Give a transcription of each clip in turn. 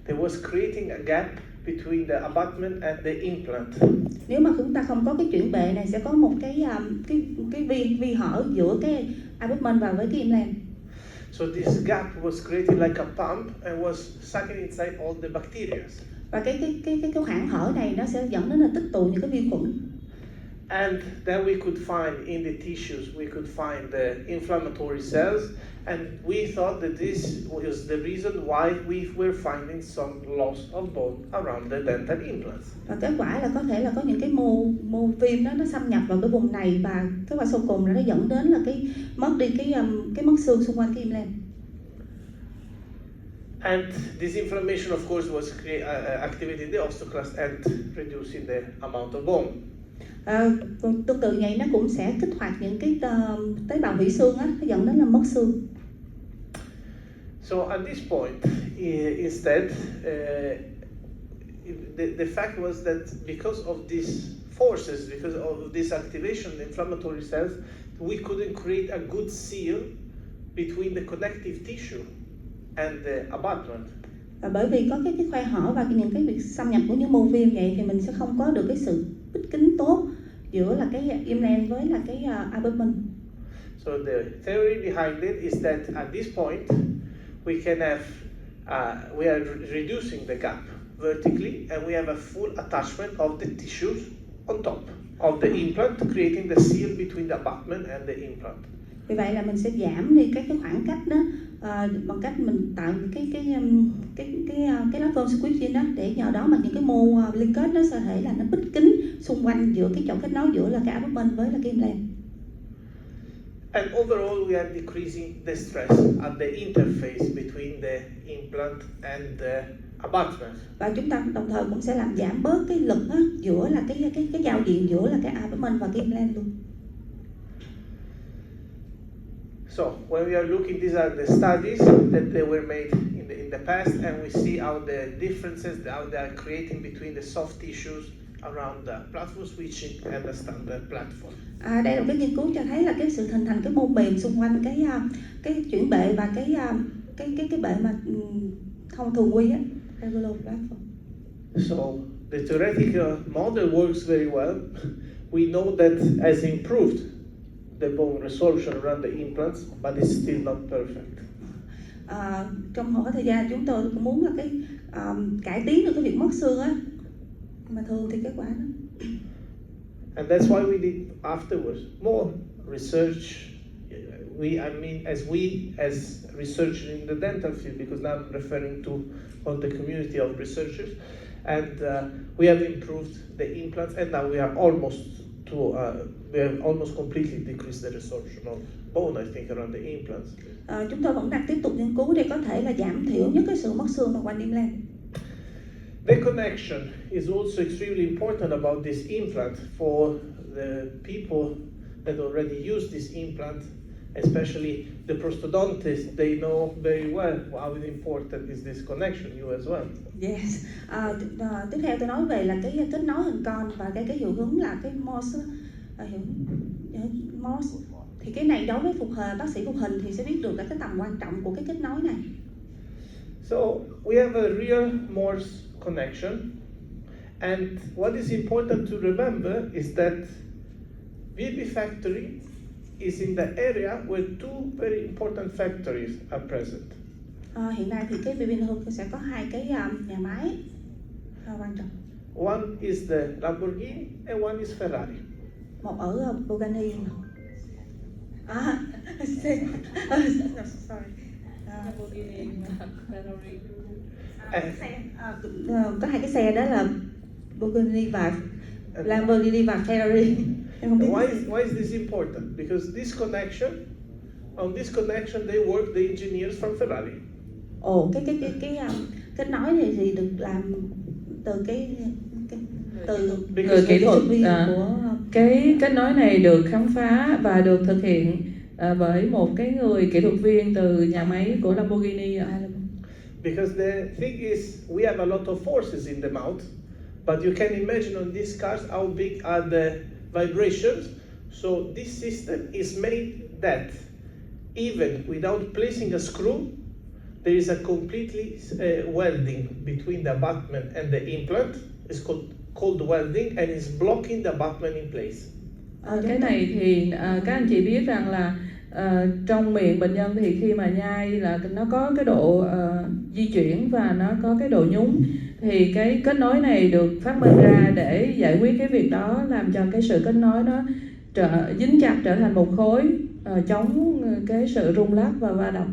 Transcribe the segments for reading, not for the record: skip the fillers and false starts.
there was creating a gap between the abutment and the implant. Nếu mà chúng ta không có cái chuyển bệ này sẽ có một cái vi hở giữa cái abutment và với cái implant. So this gap was created like a pump and was sucking inside all the bacteria. Và cái khoảng hở này nó sẽ dẫn đến là tích tụ những cái vi khuẩn. And then we could find in the tissues, we could find the inflammatory cells, and we thought that this was the reason why we were finding some loss of bone around the dental implants. Và kết quả là có thể là có những cái mô viêm đó nó xâm nhập vào cái vùng này, và kết quả sau cùng là nó dẫn đến là cái mất đi cái mất xương xung quanh cái implant. And this inflammation, of course, was activating the osteoclast and reducing the amount of bone. Tương tự vậy nó cũng sẽ kích hoạt những cái tế bào hủy xương á, nó dẫn đến là mất xương. So at this point, instead, the fact was that because of these forces, because of this activation of the inflammatory cells, we couldn't create a good seal between the connective tissue and the abutment. Và bởi vì có cái khe hở và những cái việc xâm nhập của những mô viêm vậy thì mình sẽ không có được cái sự bít kín tốt giữa là cái implant với là cái abutment. So the theory behind it is that at this point we can have we are reducing the gap vertically, and we have a full attachment of the tissues on top of the implant, creating the seal between the abutment and the implant. Vì vậy là mình sẽ giảm đi cái khoảng cách đó bằng cách mình tạo cái lá phơm squeeze đó, để nhờ đó mà những cái mô liên kết nó sẽ thể là nó bít kín xung quanh giữa cái chỗ kết nối giữa là cái abutment với là cái implant. And overall, we are decreasing the stress at the interface between the implant and the abutment. Và chúng ta đồng thời cũng sẽ làm giảm bớt cái lực á, giữa là cái giao diện giữa là cái abutment và cái implant luôn. So when we are looking, these are the studies that they were made in the past, and we see how the differences, how they are creating between the soft tissues around the platform switching and the standard platform. Đây là cái nghiên cứu cho thấy là cái sự hình thành cái mô mềm xung quanh cái chuyển bệ và cái bệ mà thông thường quy á, regular platform. So the theoretical model works very well. We know that has improved the bone resorption around the implants, but it's still not perfect. Trong hồi thời gian chúng tôi cũng muốn là cái cải tiến được cái việc mất xương á, mà thường thì kết quả đó. And that's why we did afterwards more research. As researchers in the dental field, because now I'm referring to all the community of researchers, and we have improved the implants, and now we have almost completely decreased the resorption of bone, I think, around the implants. Chúng tôi vẫn đang tiếp tục nghiên cứu để có thể là giảm thiểu nhất cái sự mất xương mà quanh implant. The connection is also extremely important about this implant for the people that already use this implant, especially the prosthodontists. They know very well how important is this connection. You as well. Yes. Tiếp theo tôi nói về là cái kết nối hình con và cái hiệu ứng là cái MOS. MOS. Thì cái này đối với bác sĩ phục hình thì sẽ biết được là cái tầm quan trọng của cái kết nối này. So we have a real Morse connection, and what is important to remember is that VB factory is in the area where two very important factories are present. Hiện nay thì cái VB Home sẽ có hai cái nhà máy quan trọng. One is the Lamborghini and one is Ferrari. Một ở Bugatti. Sorry. Lamborghini, Ferrari. Có hai cái xe đó là Bugatti và Lamborghini và Ferrari. Why is this important? Because on this connection they work the engineers from Ferrari. Cái kết nối này thì được làm từ người kỹ thuật của cái kết nối này được khám phá và được thực hiện bởi một cái người kỹ thuật viên từ nhà máy của Lamborghini. Because the thing is, we have a lot of forces in the mouth, but you can imagine on these cars how big are the vibrations. So this system is made that even without placing a screw, there is a completely welding between the abutment and the implant. It's called cold welding and it's blocking the abutment in place. Cái này thì các anh chị biết rằng là trong miệng bệnh nhân thì khi mà nhai là nó có cái độ di chuyển và nó có cái độ nhún, thì cái kết nối này được phát minh ra để giải quyết cái việc đó, làm cho cái sự kết nối nó dính chặt trở thành một khối, chống cái sự rung lắc và va đập.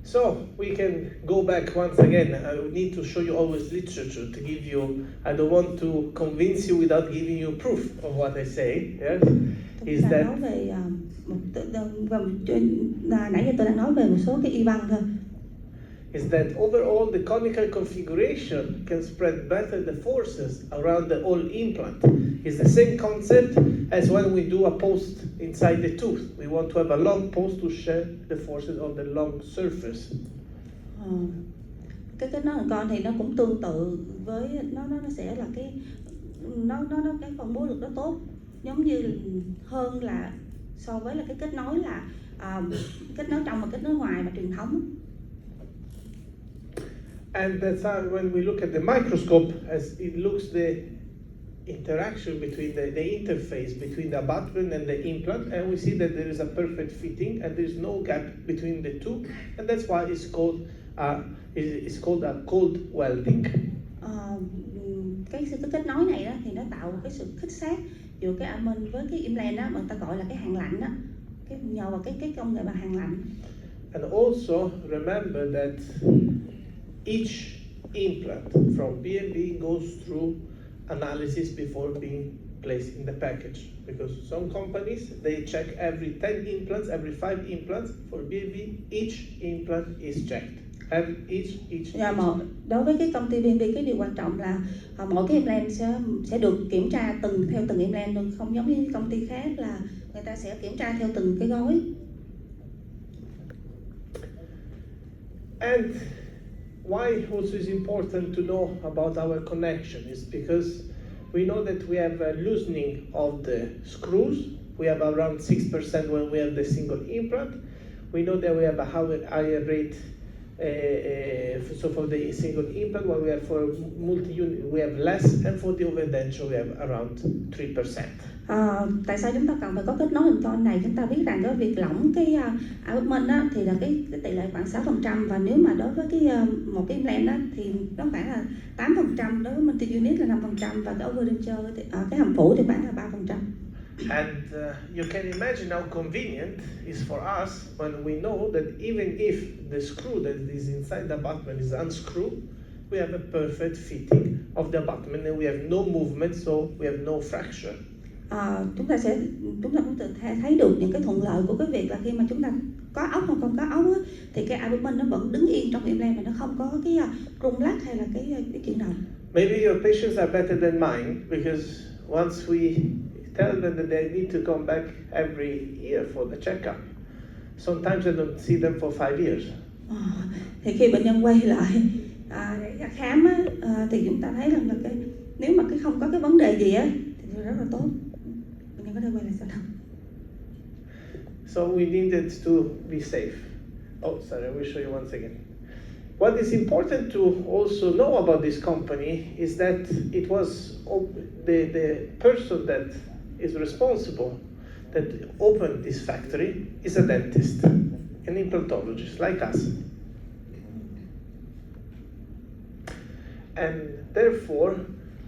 So we can go back once again. I need to show you always literature to give you. I don't want to convince you without giving you proof of what I say. Yes, is that nói về nãy giờ tôi đang nói về một số cái y văn thôi. Is that overall the conical configuration can spread better the forces around the whole implant. It's the same concept as when we do a post inside the tooth. We want to have a long post to share the forces on the long surface. Cái kết nối hình con thì nó cũng tương tự với nó sẽ là cái cái phân bố lực nó tốt, giống như hơn là so với là cái kết nối là kết nối trong và kết nối ngoài mà truyền thống. And that's how when we look at the microscope, as it looks the interaction between the interface between the abutment and the implant, and we see that there is a perfect fitting and there is no gap between the two, and that's why it's called a cold welding. Cái kết nối này đó thì nó tạo một cái sự khích sát giữa cái abutment với cái implant đó, mà người ta gọi là cái hàng lạnh đó, cái nhờ vào cái công nghệ bằng hàng lạnh. And also remember that each implant from B&B goes through analysis before being placed in the package, because some companies they check every 10 implants, every 5 implants. For B&B, each implant is checked. And each. Đối với cái công ty B&B, cái điều quan trọng là mỗi cái implant sẽ được kiểm tra theo từng implant luôn, không giống như công ty khác là người ta sẽ kiểm tra theo từng cái gói. And why also is important to know about our connection is because we know that we have a loosening of the screws. We have around 6% when we have the single implant. We know that we have a higher rate so for the single implant, while we have for multi-unit we have less, and for the overdenture we have around 3%. Tại sao chúng ta cần phải có kết nối hình con này? Chúng ta biết rằng cái việc lỏng cái abutment á, thì là cái tỷ lệ khoảng 6%, và nếu mà đối với một cái implant đó thì nó khoảng là 8%, đối với multi-unit là 5%, và cái overdenture thì cái hàm phủ thì khoảng là 3%. And you can imagine how convenient is for us when we know that even if the screw that is inside the abutment is unscrewed, we have a perfect fitting of the abutment and we have no movement, so we have no fracture. Chúng ta cũng thấy được những cái thuận lợi của cái việc là khi mà chúng ta có ốc hoặc không có ốc á, thì cái abutment nó vẫn đứng yên trong implant và nó không có cái rung lắc hay là cái chuyển động. Maybe your patients are better than mine, because once we tell them that they need to come back every year for the checkup, sometimes I don't see them for 5 years. Thì khi bệnh nhân quay lại để khám á, thì chúng ta thấy rằng là nếu mà không có cái vấn đề gì á thì rất là tốt, bệnh nhân có thể quay lại sau đó. So we needed to be safe. Oh, sorry, I will show you once again. What is important to also know about this company is that it was the person that is responsible, that opened this factory, is a dentist, an implantologist like us. And therefore,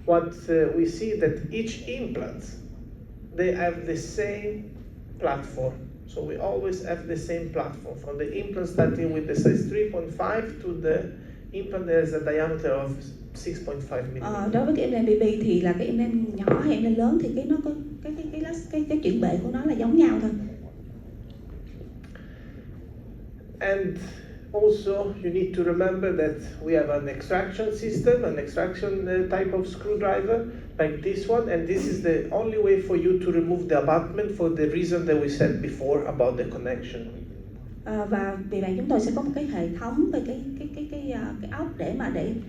what we see that each implant, they have the same platform. So we always have the same platform, from the implant starting with the size 3.5 to the implant that has a diameter of 6.5 mm. Đối với cái implant BB thì là cái implant nhỏ hay implant lớn thì nó có cái chuyển bệ của nó là giống nhau thôi. And also you need to remember that we have an extraction system, an extraction type of screwdriver like this one, and this is the only way for you to remove the abutment for the reason that we said before about the connection. Và vì vậy chúng tôi sẽ có một cái hệ thống về cái ốc để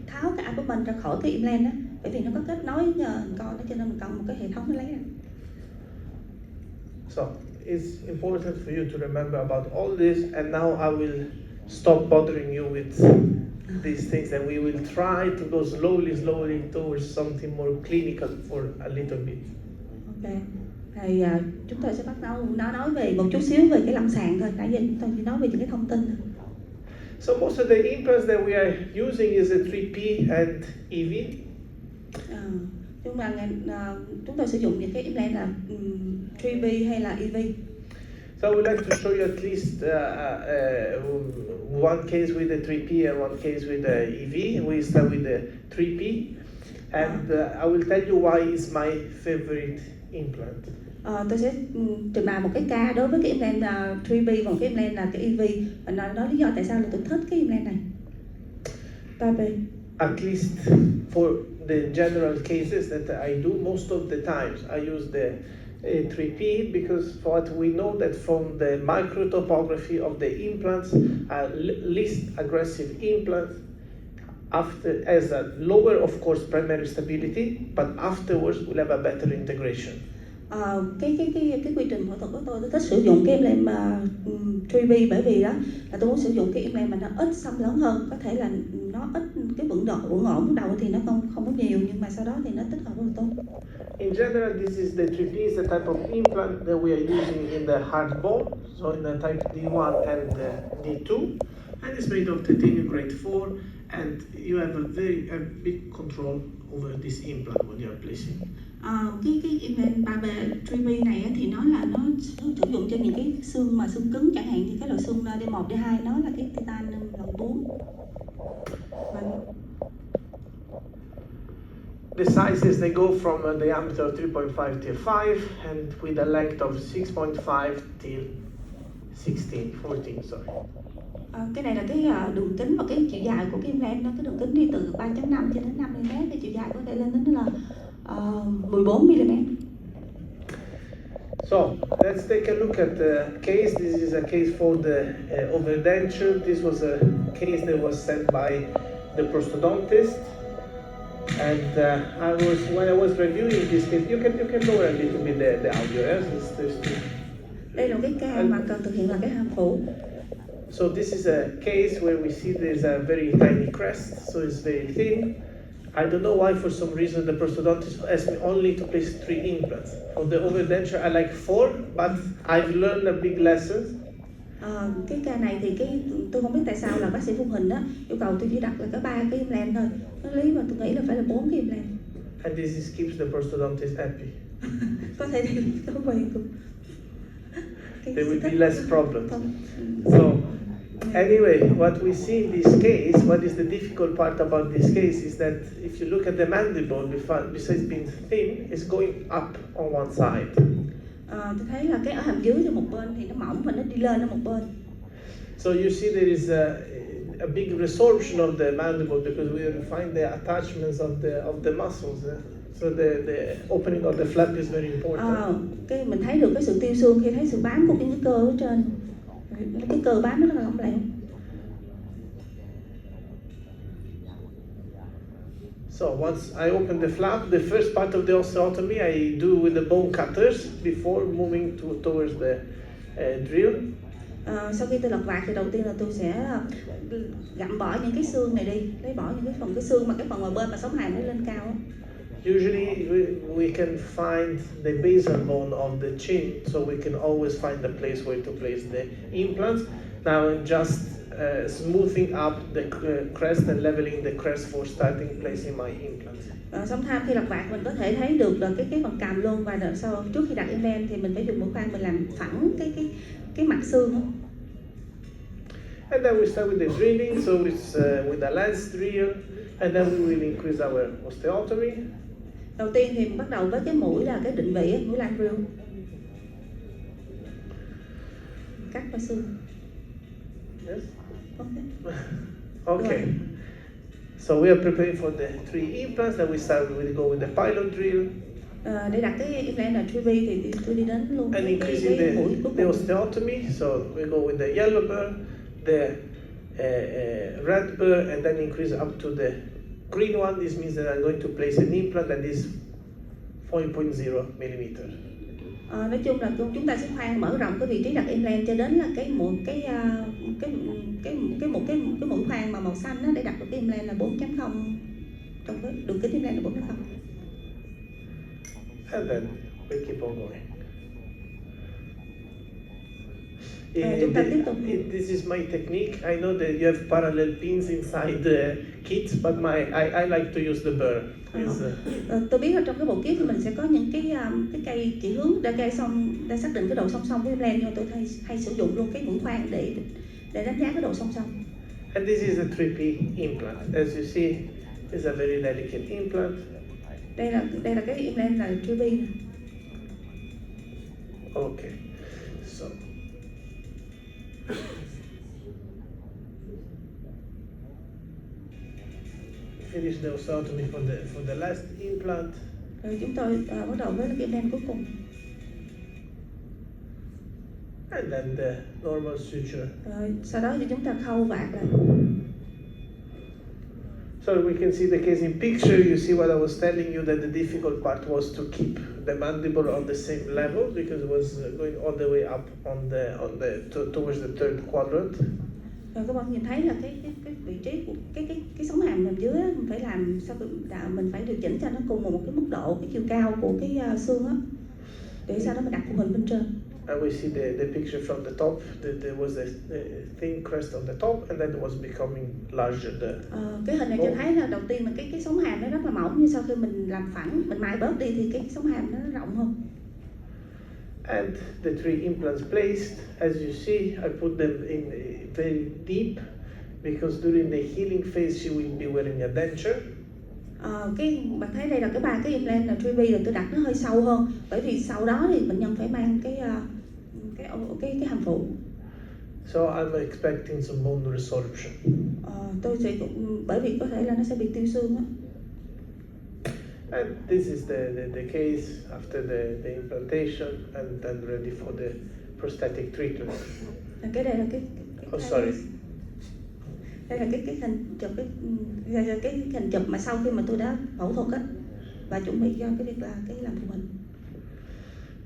tháo cái abutment ra khỏi cái implant đó, bởi vì nó có kết nối con đó, cho nên mình cần một cái hệ thống để lấy ra. So it's important for you to remember about all this, and now I will stop bothering you with these things, and we will try to go slowly towards something more clinical for a little bit. Ok. Thì chúng tôi sẽ bắt đầu nói về một chút xíu về cái lâm sàng thôi. Nãy giờ chúng tôi chỉ nói về những cái thông tin thôi. So most of the implants that we are using is a 3P and EV. Chúng tôi sử dụng những cái implant là 3P hay là EV. So I would like to show you at least one case with the 3P and one case with the EV. We start with the 3P, and I will tell you why it's my favorite implant. Tôi sẽ trình bày một cái ca đối với cái implant 3P và một cái implant là cái EV, và nói lý do tại sao là tôi thích cái implant này. 3P. At least for the general cases that I do, most of the times I use the 3P because what we know that from the microtopography of the implants are least aggressive implants as a lower, of course, primary stability, but afterwards we'll have a better integration. Cái quy trình phẫu thuật của tôi thích sử dụng cái implant 3P bởi vì đó là tôi muốn sử dụng cái implant mà nó ít xâm lấn hơn, có thể là nó ít cái vững ổn lúc đầu thì nó không có nhiều, nhưng mà sau đó thì nó tích hợp rất là tốt. In general, this is the 3P is the type of implant that we are using in the hard bone, so in the type D1 and D2, and it's made of titanium grade 4, and you have a big control over this implant when you are placing. Cái implant 3P này thì nó sử dụng cho những cái xương mà xương cứng, chẳng hạn như cái loại xương D1, D2 nó là cái titanium lần 4. The sizes they go from a diameter of 3.5 till 5, and with a length of 6.5 till 14, sorry. Cái này là cái đường kính và cái chiều dài của cái implant, cái đường kính đi từ 3.5 cho đến 5 mm, cái chiều dài có thể lên đến là 14 mm. So let's take a look at the case. This is a case for the overdenture. This was a case that was sent by the prosthodontist, and when I was reviewing this case, you can lower a little bit the audio. Yes, Đây là cái ca mà cần thực hiện là cái hàm phủ. So this is a case where we see there's a very tiny crest, so it's very thin. I don't know why, for some reason, the prosthodontist asked me only to place 3 implants. For the overdenture, I like 4, but I've learned a big lesson. Cái ca này thì tôi không biết tại sao là bác sĩ phun hình đó yêu cầu tôi chỉ đặt là có 3 cái implant thôi. Nó lý mà tôi nghĩ là phải là 4 cái implant. And this keeps the prosthodontist happy. Có thể thì tôi quen cũng. There will be less problems. So, anyway, what we see in this case, what is the difficult part about this case is that if you look at the mandible, besides being thin, it's going up on one side. Tôi thấy là cái ở hàm dưới thì một bên thì nó mỏng và nó đi lên ở một bên. So you see there is a big resorption of the mandible because we find the attachments of the muscles. So the opening of the flap is very important. Cái mình thấy được cái sự tiêu xương khi thấy sự bám của cái cơ ở trên. Cái cơ bám nó rất là lỏng lẻo. So once I open the flap, the first part of the osteotomy I do with the bone cutters before moving towards the drill. Sau khi tôi lật vạt thì đầu tiên là tôi sẽ gặm bỏ những cái xương này đi, lấy bỏ những cái xương mà cái phần ngoài bên mà sống hàm nó lên cao á. Usually we can find the basal bone of the chin, so we can always find the place where to place the implants. Now I'm just smoothing up the crest and leveling the crest for starting placing my implants. Sometimes khi lật vạt mình có thể thấy được là cái phần cằm luôn, và sau trước khi đặt implant thì mình phải dùng mũi khoan mình làm phẳng cái mặt xương đó. And then we start with the drilling, so it's with a lance drill, and then we will increase our osteotomy. Đầu tiên thì mình bắt đầu với cái mũi là cái định vị, mũi lance drill. Cắt qua xương. Yes. Okay. Okay. So we are preparing for the 3 implants, and we go with the pilot drill. Để đặt cái implant là 3P thì tôi đi đến luôn and cái increasing mũi cuối the cùng. osteotomy. So we go with the yellow burr, the red burr, and then increase up to the green one. This means that I'm going to place an implant that is 4.0 millimeter. Nói chung là chúng ta sẽ khoan mở rộng cái vị trí đặt implant cho đến là cái mũi khoan mà màu xanh đó, để đặt được cái implant là 4.0, trong cái đường kính implant là 4.0. And then we keep on going. Chúng ta tiếp tục. This is my technique. I know that you have parallel pins inside the kit, but I like to use the burr. Tôi biết là trong cái bộ kit thì mình sẽ có những cái cây chỉ hướng để xác định cái độ song song với implant, nhưng mà tôi hay sử dụng luôn cái mũi khoan để đánh giá cái độ song song. And this is a 3P implant. As you see, it's a very delicate implant. Đây là cái implant là 3P. Okay, so finish the osteotomy for the last implant. Rồi chúng tôi bắt đầu với cái implant cuối cùng. And then the normal suture. Rồi sau đó thì chúng ta khâu vạt lại. So we can see the case in picture. You see what I was telling you, that the difficult part was to keep the mandible on the same level because it was going all the way up towards the third quadrant. Rồi các bạn nhìn thấy là cái vị trí của cái sống hàm nằm dưới mình phải làm sao mình phải điều chỉnh cho nó cùng một cái mức độ, cái chiều cao của cái xương á, để sau đó mình đặt khung hình bên trên. And we see the picture from the top. There was a thin crest on the top, and then it was becoming larger. Cái hình này cho thấy là đầu tiên là cái sống hàm nó rất là mỏng, nhưng sau khi mình làm phẳng, mình mài bớt đi thì cái sống hàm nó rộng hơn. And the 3 implants placed, as you see, I put them in very deep because during the healing phase she will be wearing a denture. Cái bạn thấy đây là cái 3 cái implant là 3B là tôi đặt nó hơi sâu hơn, bởi vì sau đó thì bệnh nhân phải mang cái hàm phụ. So I'm expecting some bone resorption. Tôi sẽ bởi vì có thể là nó sẽ bị tiêu xương á. And this is the case after the implantation and then ready for the prosthetic treatment. Cái đây là cái sorry. Đây là cái hình chụp cái hình chụp mà sau khi mà tôi đã phẫu thuật á và chuẩn bị cho cái việc là cái làm phụ hình.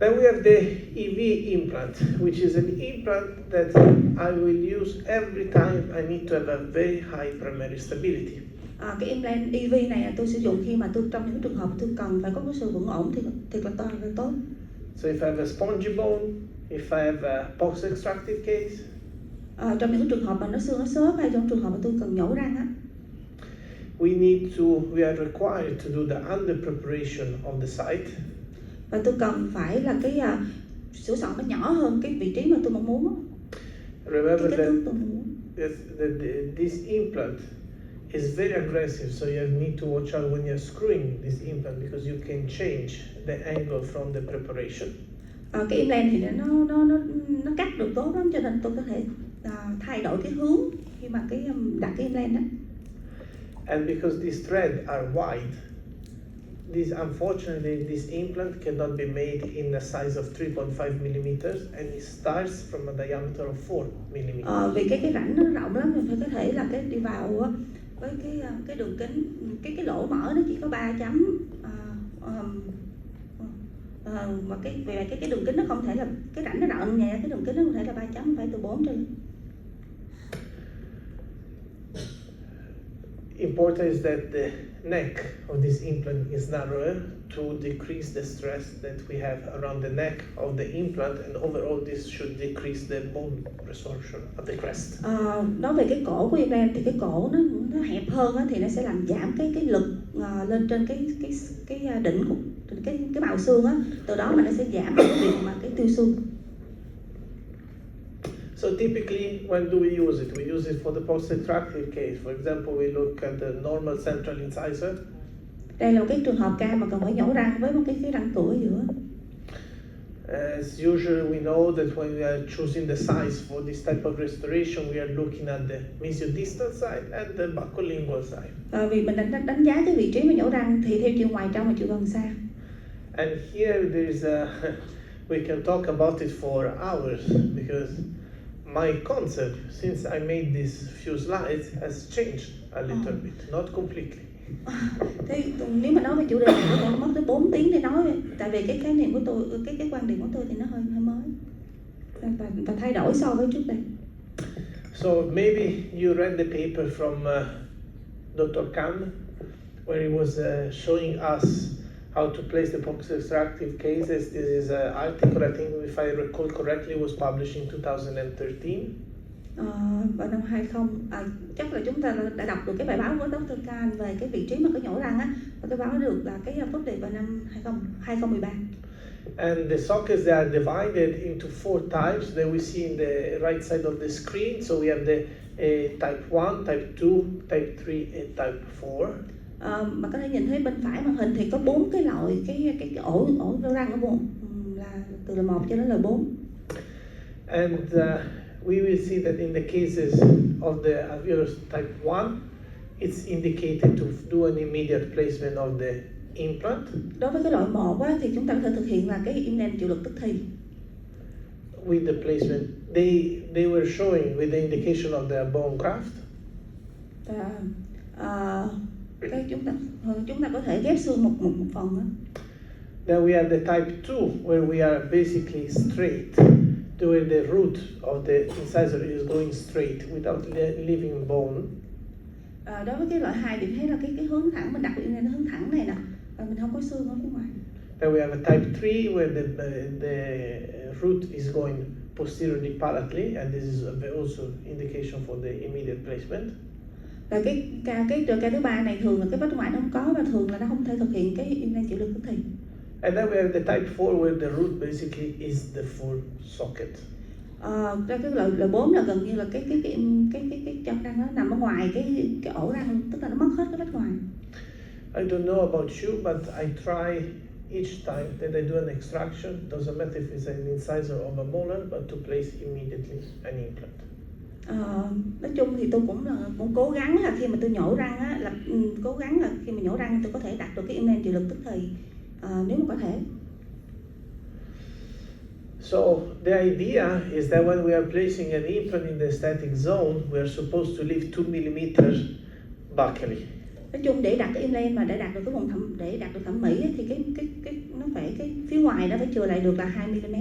Then we have the EV implant, which is an implant that I will use every time I need to have a very high primary stability. Cái implant EV này là tôi sử dụng khi mà tôi trong những trường hợp tôi cần phải có cái sự vững ổn thì thiệt là tốt. So if I have a spongy bone, if I have a post extractive case. Trong những trường hợp mà nó xương nó xốp, hay trong trường hợp mà tôi cần nhổ răng á. We are required to do the under preparation on the site. Và tôi cần phải là cái sửa soạn nó nhỏ hơn cái vị trí mà tôi mong muốn. Remember that this implant is very aggressive, so you need to watch out when you're screwing this implant because you can change the angle from the preparation. Cái implant thì nó cắt được tốt lắm, cho nên tôi có thể thay đổi cái hướng khi mà đặt cái implant đó. And because these threads are wide, unfortunately this implant cannot be made in a size of 3.5 millimeters, and it starts from a diameter of 4 millimeters. Vì cái rãnh nó rộng lắm, mình phải có thể là cái đi vào với cái đường kính, cái lỗ mở nó chỉ có 3 chấm, mà cái đường kính nó không thể là, cái rãnh nó rộng nhẹ, cái đường kính nó không thể là 3 chấm, phải từ 4 trên. Important is that the neck of this implant is narrower to decrease the stress that we have around the neck of the implant, and overall this should decrease the bone resorption of the crest. Nói về cái cổ của implant thì cái cổ nó hẹp hơn á, thì nó sẽ làm giảm cái lực lên trên cái đỉnh của cái màu xương á, từ đó mà nó sẽ giảm cái việc mà cái tiêu xương. So typically, when do we use it? We use it for the post-extractive case. For example, we look at the normal central incisor. Đây là một cái trường hợp ca mà cần phải nhổ răng với một cái răng cửa ở giữa. As usual, we know that when we are choosing the size for this type of restoration, we are looking at the mesiodistal side and the buccolingual side. Vì mình đánh giá cái vị trí mà nhổ răng thì theo chiều ngoài trong và chiều gần xa. And here there is we can talk about it for hours because my concept, since I made these few slides, has changed a little bit, not completely. Thế nếu mà nói về chủ đề này có thể mất tới 4 tiếng để nói, tại vì cái khái niệm của tôi, cái quan điểm của tôi thì nó hơi mới và thay đổi so với trước đây. So maybe you read the paper from Dr. Khan, where he was showing us how to place the post-extractive cases. This is an article, I think, if I recall correctly, was published in 2013. Vào năm 20, chắc là chúng ta đã đọc được cái bài báo của Dr. Khan về cái vị trí mà có nhổ răng á, và cái báo được là cái phốt đề vào năm 2013. And the sockets, they are divided into 4 types that we see in the right side of the screen. So we have the type 1, type 2, type 3, and type 4. Mà có thể nhìn thấy bên phải màn hình thì có 4 cái loại cái ổ nhổ răng ở vùng là từ là 1 cho đến là 4. And we will see that in the cases of the alveolus type 1, it's indicated to do an immediate placement of the implant. Đối với cái loại 1 á, thì chúng ta có thể thực hiện là cái implant chịu lực tức thì. With the placement, they were showing with the indication of the bone graft. Cái chúng ta có thể ghép xương một phần đó. Then we have the type 2, where we are basically straight, where the root of the incisor is going straight without leaving bone. Đối với cái loại 2 thì thấy là cái hướng thẳng, mình đặt implant nó hướng thẳng này nè, và mình không có xương ở phía ngoài. Then we have a type 3, where the root is going posteriorly palatally, and this is also indication for the immediate placement. Và cái thứ 3 này thường là cái vách ngoài nó không có, và thường là nó không thể thực hiện cái implant chịu lực tức thì. And then we have the type 4, where the root basically is the full socket. Cái loại 4 là gần như là cái chân răng nó nằm ở ngoài cái ổ răng, tức là nó mất hết cái vách ngoài. I don't know about you, but I try each time that I do an extraction, doesn't matter if it's an incisor or a molar, but to place immediately an implant. Nói chung thì tôi cũng cố gắng là khi mà tôi nhổ răng á, là cố gắng là khi mà nhổ răng tôi có thể đặt được cái implant chịu lực tức thì, nếu mà có thể. So the idea is that when we are placing an implant in the aesthetic zone, we are supposed to leave 2 mm buccally. Nói chung để đặt cái implant mà để đạt được cái vùng để đạt được thẩm mỹ ấy, thì cái phía ngoài nó phải chừa lại được là 2 mm.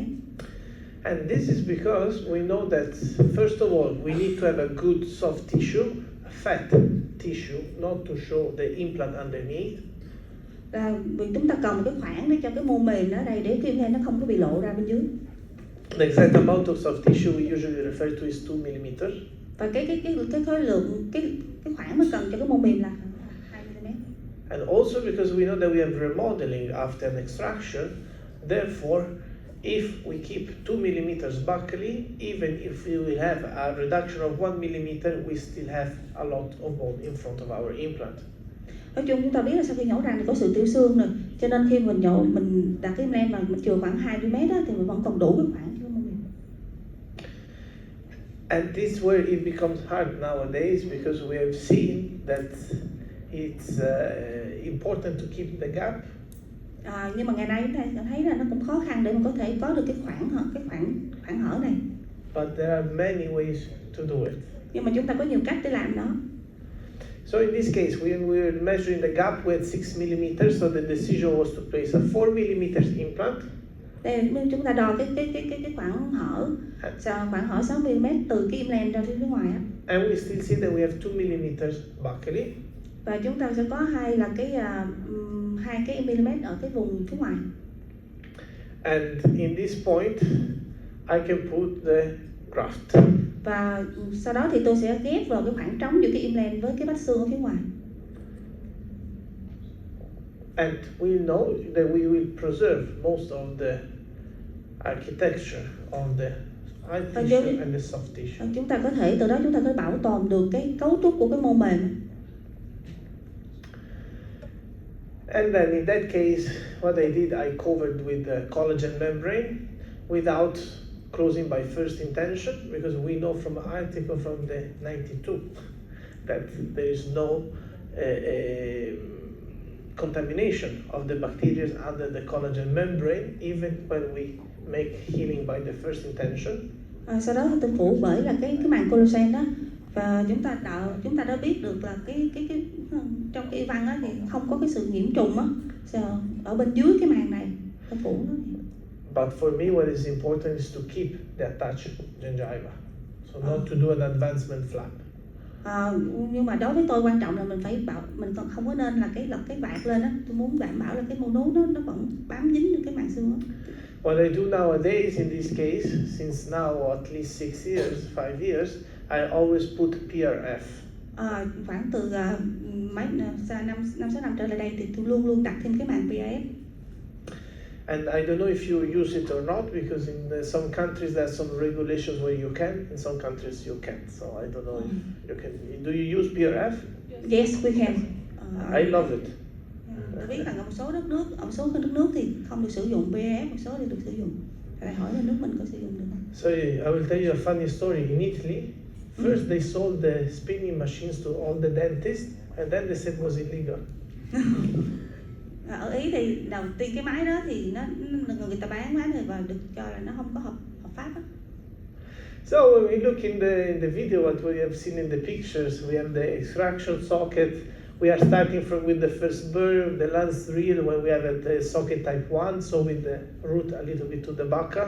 And this is because we know that first of all we need to have a good soft tissue, a fat tissue, not to show the implant underneath. Vì chúng ta cần một cái khoảng để cho cái mô mềm ở đây để cái implant nó không có bị lộ ra bên dưới. The exact amount of soft tissue we usually refer to is 2 mm. Và cái khối lượng cái khoảng mà cần cho cái mô mềm là 2 mm. And also because we know that we have remodeling after an extraction, therefore if we keep 2 mm buccally, even if we will have a reduction of 1 mm, we still have a lot of bone in front of our implant. Nói chung chúng ta biết là sau khi nhổ răng thì có sự tiểu xương rồi, cho nên khi mình đặt cái implant mà mình chừa khoảng 2 mm đó, thì mình vẫn còn đủ cái khoảng cho mình. And this is where it becomes hard nowadays, because we have seen that it's important to keep the gap. Nhưng mà ngày nay chúng ta thấy là nó cũng khó khăn để mình có thể có được cái khoảng hở này. But there are many ways to do it. Nhưng mà chúng ta có nhiều cách để làm nó. So in this case, we were measuring the gap with 6 mm, so the decision was to place a 4 mm implant. Đây chúng ta đo cái khoảng hở 6 mm từ cái implant ra phía ngoài á. And we still see that we have 2 mm buccally. Và chúng ta sẽ có hai cái mm ở cái vùng phía ngoài. And in this point, I can put the graft. Và sau đó thì tôi sẽ ghép vào cái khoảng trống giữa cái implant với cái vách xương ở phía ngoài. And we know that we will preserve most of the architecture of the hard tissue and the soft tissue. Chúng ta có thể từ đó chúng ta có thể bảo tồn được cái cấu trúc của cái mô mềm. And then in that case, what I did, I covered with the collagen membrane without closing by first intention, because we know from an article from the 92 that there is no contamination of the bacteria under the collagen membrane, even when we make healing by the first intention. Sau đó tôi phủ bởi là cái màng collagen đó, Và chúng ta đã biết được là cái trong cái y văn á, thì không có cái sự nhiễm trùng á ở bên dưới cái màng này, cái phủ nó. But for me, what is important is to keep the attached gingiva, so not to do an advancement flap. Nhưng mà đối với tôi quan trọng là mình còn không có nên là lật cái vạt lên á. Tôi muốn đảm bảo là cái mô nú nó vẫn bám dính lên cái màng xương á. What I do nowadays in this case, since now at least 6 years, 5 years, I always put PRF. Khoảng từ mấy năm 6 năm trở lại đây thì tôi luôn đặt thêm cái màng PRF. And I don't know if you use it or not, because in some countries there are some regulations where you can, in some countries you can't. So I don't know if you can. Do you use PRF? Yes, we can. I love it. Tôi biết là ở một số đất nước thì không được sử dụng PRF, một số thì được sử dụng. Phải hỏi là nước mình có sử dụng được không? So I will tell you a funny story. In Italy, first they sold the spinning machines to all the dentists, and then they said it was illegal. Ở Ý thì đầu tiên cái máy đó thì người ta bán rồi và được cho là nó không có hợp pháp á. So when we look in the video, what we have seen in the pictures, we have the extraction socket. We are starting with the first burr, the last drill, when we have the socket type 1, so with the root a little bit to the buccal.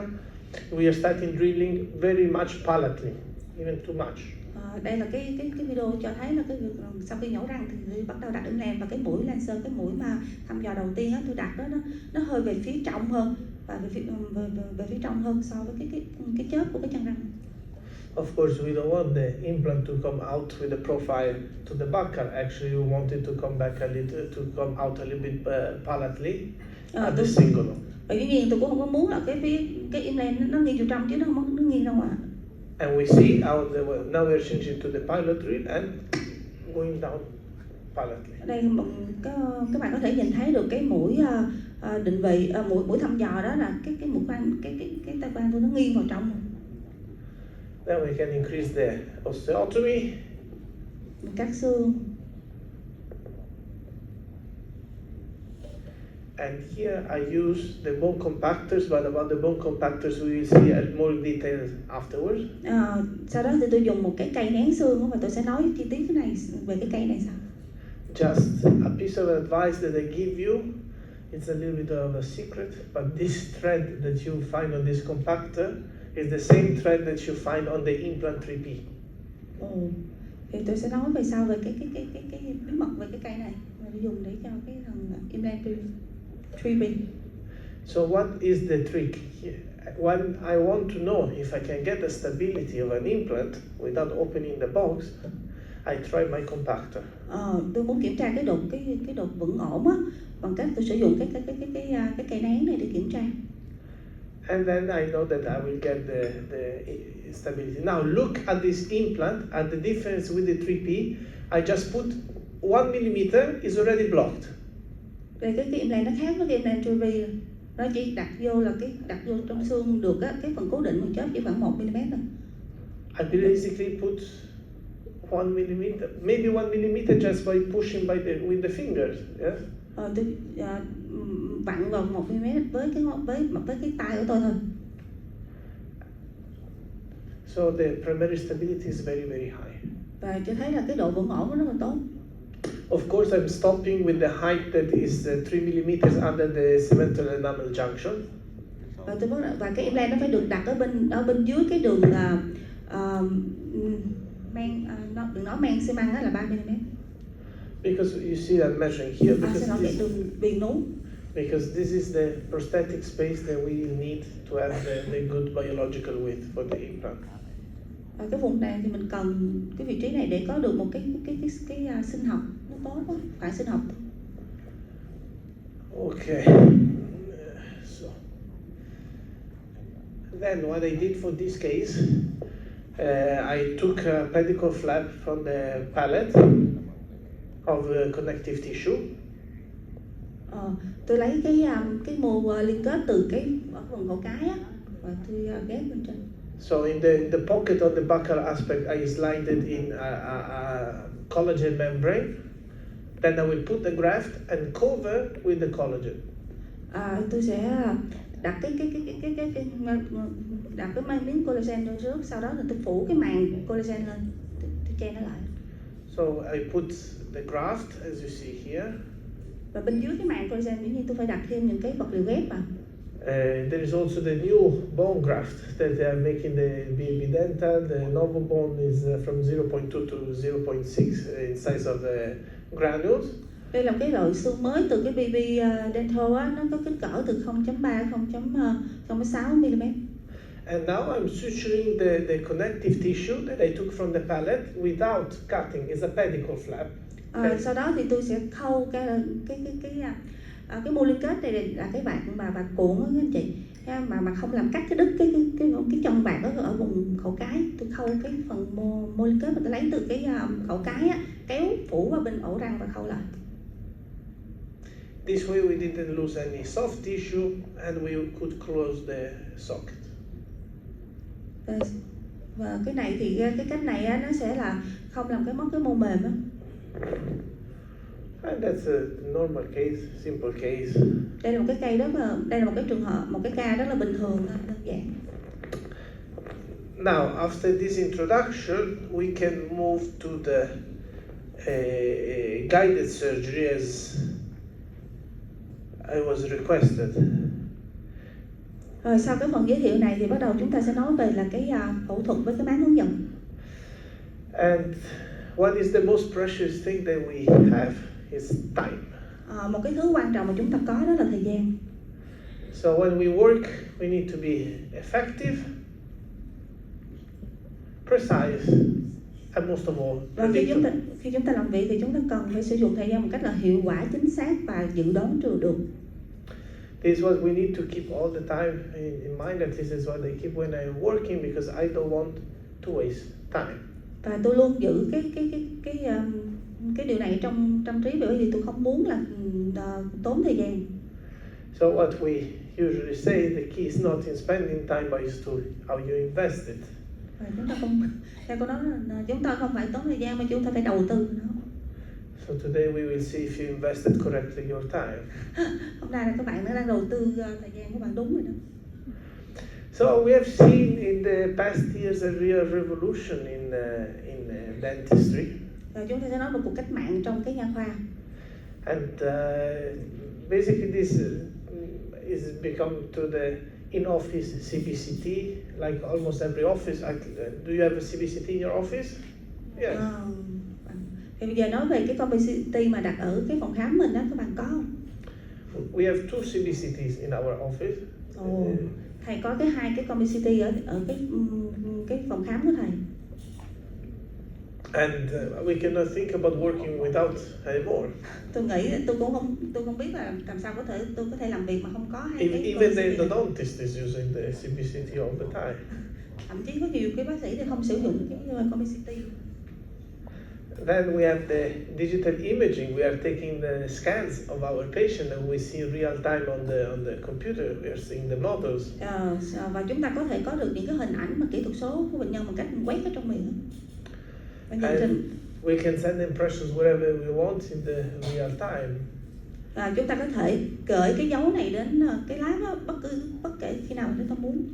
We are starting drilling very much palately, even too much. Đây là cái video cho thấy là cái việc sau khi nhổ răng thì tôi bắt đầu đặt implant, và cái mũi laser, cái mũi mà thăm dò đầu tiên á, tôi đặt đó nó hơi về phía trong hơn và về phía trong hơn so với cái chớp của cái chân răng. Of course, we don't want the implant to come out with the profile to the buccal. Actually, we want it to come back to come out a little bit palately at the cingulum. Bởi vì tôi cũng không có muốn là cái implant nó nghiêng vào trong chứ nó nghiêng ra ngoài. And we see how now we're changing to the pilot drill and going down palately. Ở đây các bạn có thể nhìn thấy được cái mũi định vị, mũi thăm dò đó là cái mũi khoan, cái tay khoan tôi nó nghiêng vào trong. Then we can increase the osteotomy. Cắt xương. And here I use the bone compactors, but about the bone compactors we will see at more details afterwards. Sau đó thì tôi dùng một cái cây nén xương và tôi sẽ nói chi tiết về cái cây này sau. Just a piece of advice that I give you, it's a little bit of a secret, but this thread that you find on this compactor is the same thread that you find on the implant 3P. Thì tôi sẽ nói về sau về cái bí mật về cái cây này mà tôi dùng để cho cái thằng implant 3P. So what is the trick here? When I want to know if I can get the stability of an implant without opening the box, I try my compactor. Tôi muốn kiểm tra cái độ vững ổn á, bằng cách tôi sử dụng cái cây nén này để kiểm tra. And then I know that I will get the stability. Now look at this implant, and the difference with the 3P, I just put 1 millimeter is already blocked. Đây cái implant nó khác với cái implant 3P, nó chỉ đặt vô trong xương được á, cái phần cố định bằng chớp chỉ khoảng 1 mm thôi. I basically put 1 millimeter, maybe 1 millimeter just by pushing with the fingers. Yes. Tôi vặn vào 1 mm với cái tay của tôi thôi. So the primary stability is very very high. Và cho thấy là cái độ vững ổn nó rất là tốt. Of course, I'm stopping with the height that is 3 millimeters under the cemental enamel junction. Và cái implant nó phải được đặt ở bên dưới cái đường đừng nói men xi măng đó là 3 mm. Because you see I'm measuring here because this is the prosthetic space that we need to have the good biological width for the implant. Ở cái vùng này thì mình cần cái vị trí này để có được một cái sinh học nó tốt quá, phải sinh học. Okay. So then what I did for this case, I took a pedicle flap from the palate of connective tissue. Tôi lấy cái mô liên kết từ cái ở phần cổ cái á, và tôi ghép bên trên. So in the pocket of the buccal aspect, I slided in a collagen membrane. Then I will put the graft and cover with the collagen. Tôi sẽ đặt cái miếng collagen lên trước, sau đó thì tôi phủ cái màng collagen lên. che nó lại. So I put the graft as you see here. Và bên dưới cái màng collagen dĩ nhiên tôi phải đặt thêm những cái vật liệu ghép vào. There is also the new bone graft that they are making, the BB Dental. The novel bone is from 0.2 to 0.6 in size of granules. Đây là cái loại xương mới từ cái BB Dental á, nó có kích cỡ từ 0.3 0.6 mm. And now I'm suturing the connective tissue that I took from the palate without cutting. It's a pedicle flap. Sau đó thì tôi sẽ khâu cái mô liên kết này là cái bạc mà bạc cuộn đó các anh chị, mà không làm cắt cái đứt cái chân bạc ở vùng khẩu cái. Tôi khâu cái phần mô liên kết mà tôi lấy từ cái khẩu cái á, kéo phủ vào bên ổ răng và khâu lại. This way we didn't lose any soft tissue and we could close the socket. Và cái này thì cái cách này á, nó sẽ là không làm mất cái mô mềm á. And that's a normal case, simple case. Đây là một cái một cái trường hợp, một cái ca rất là bình thường, đơn giản. Now, after this introduction, we can move to the guided surgery as I was requested. Rồi sau cái phần giới thiệu này thì bắt đầu chúng ta sẽ nói về là cái phẫu thuật với cái máng hướng dẫn. And what is the most precious thing that we have is time. Một cái thứ quan trọng mà chúng ta có đó là thời gian. So when we work, we need to be effective, precise, and most of all, Và khi chúng ta làm việc thì chúng ta cần phải sử dụng thời gian một cách là hiệu quả, chính xác và dự đoán được. This is what we need to keep all the time in mind, and this is what I keep when I'm working because I don't want to waste time. Và tôi luôn giữ cái điều này trong trí, bởi vì tôi không muốn là tốn thời gian. So what we usually say, the key is not in spending time, but is to how you invest it. Và chúng ta không, theo cô nói là chúng ta không phải tốn thời gian mà chúng ta phải đầu tư nó. So today we will see if you invested correctly your time. Hôm nay là các bạn đang đầu tư thời gian của bạn đúng rồi đó. So we have seen in the past years a real revolution in dentistry. Rồi chúng ta sẽ nói về cuộc cách mạng trong cái nha khoa. And basically this is become to the in-office CBCT, like almost every office. Do you have a CBCT in your office? Yes. Thì bây giờ nói về cái CBCT mà đặt ở cái phòng khám mình đó, các bạn có không? We have 2 CBCTs in our office. Thầy có hai cái CBCT ở cái phòng khám của thầy. And we cannot think about working without anymore. Tôi nghĩ tôi không biết là làm sao tôi có thể làm việc mà không có hai cái. Even the endodontist is using the CBCT all the time. Thậm chí có nhiều cái bác sĩ thì không sử dụng cái CBCT. Then we have the digital imaging. We are taking the scans of our patient and we see real time on the computer. We are seeing the models. Và chúng ta có thể có được những cái hình ảnh mà kỹ thuật số của bệnh nhân một cách quét ở trong miệng. And we can send impressions wherever we want in the real time. Chúng ta có thể gửi cái dấu này đến cái lab đó, bất kể khi nào chúng ta muốn.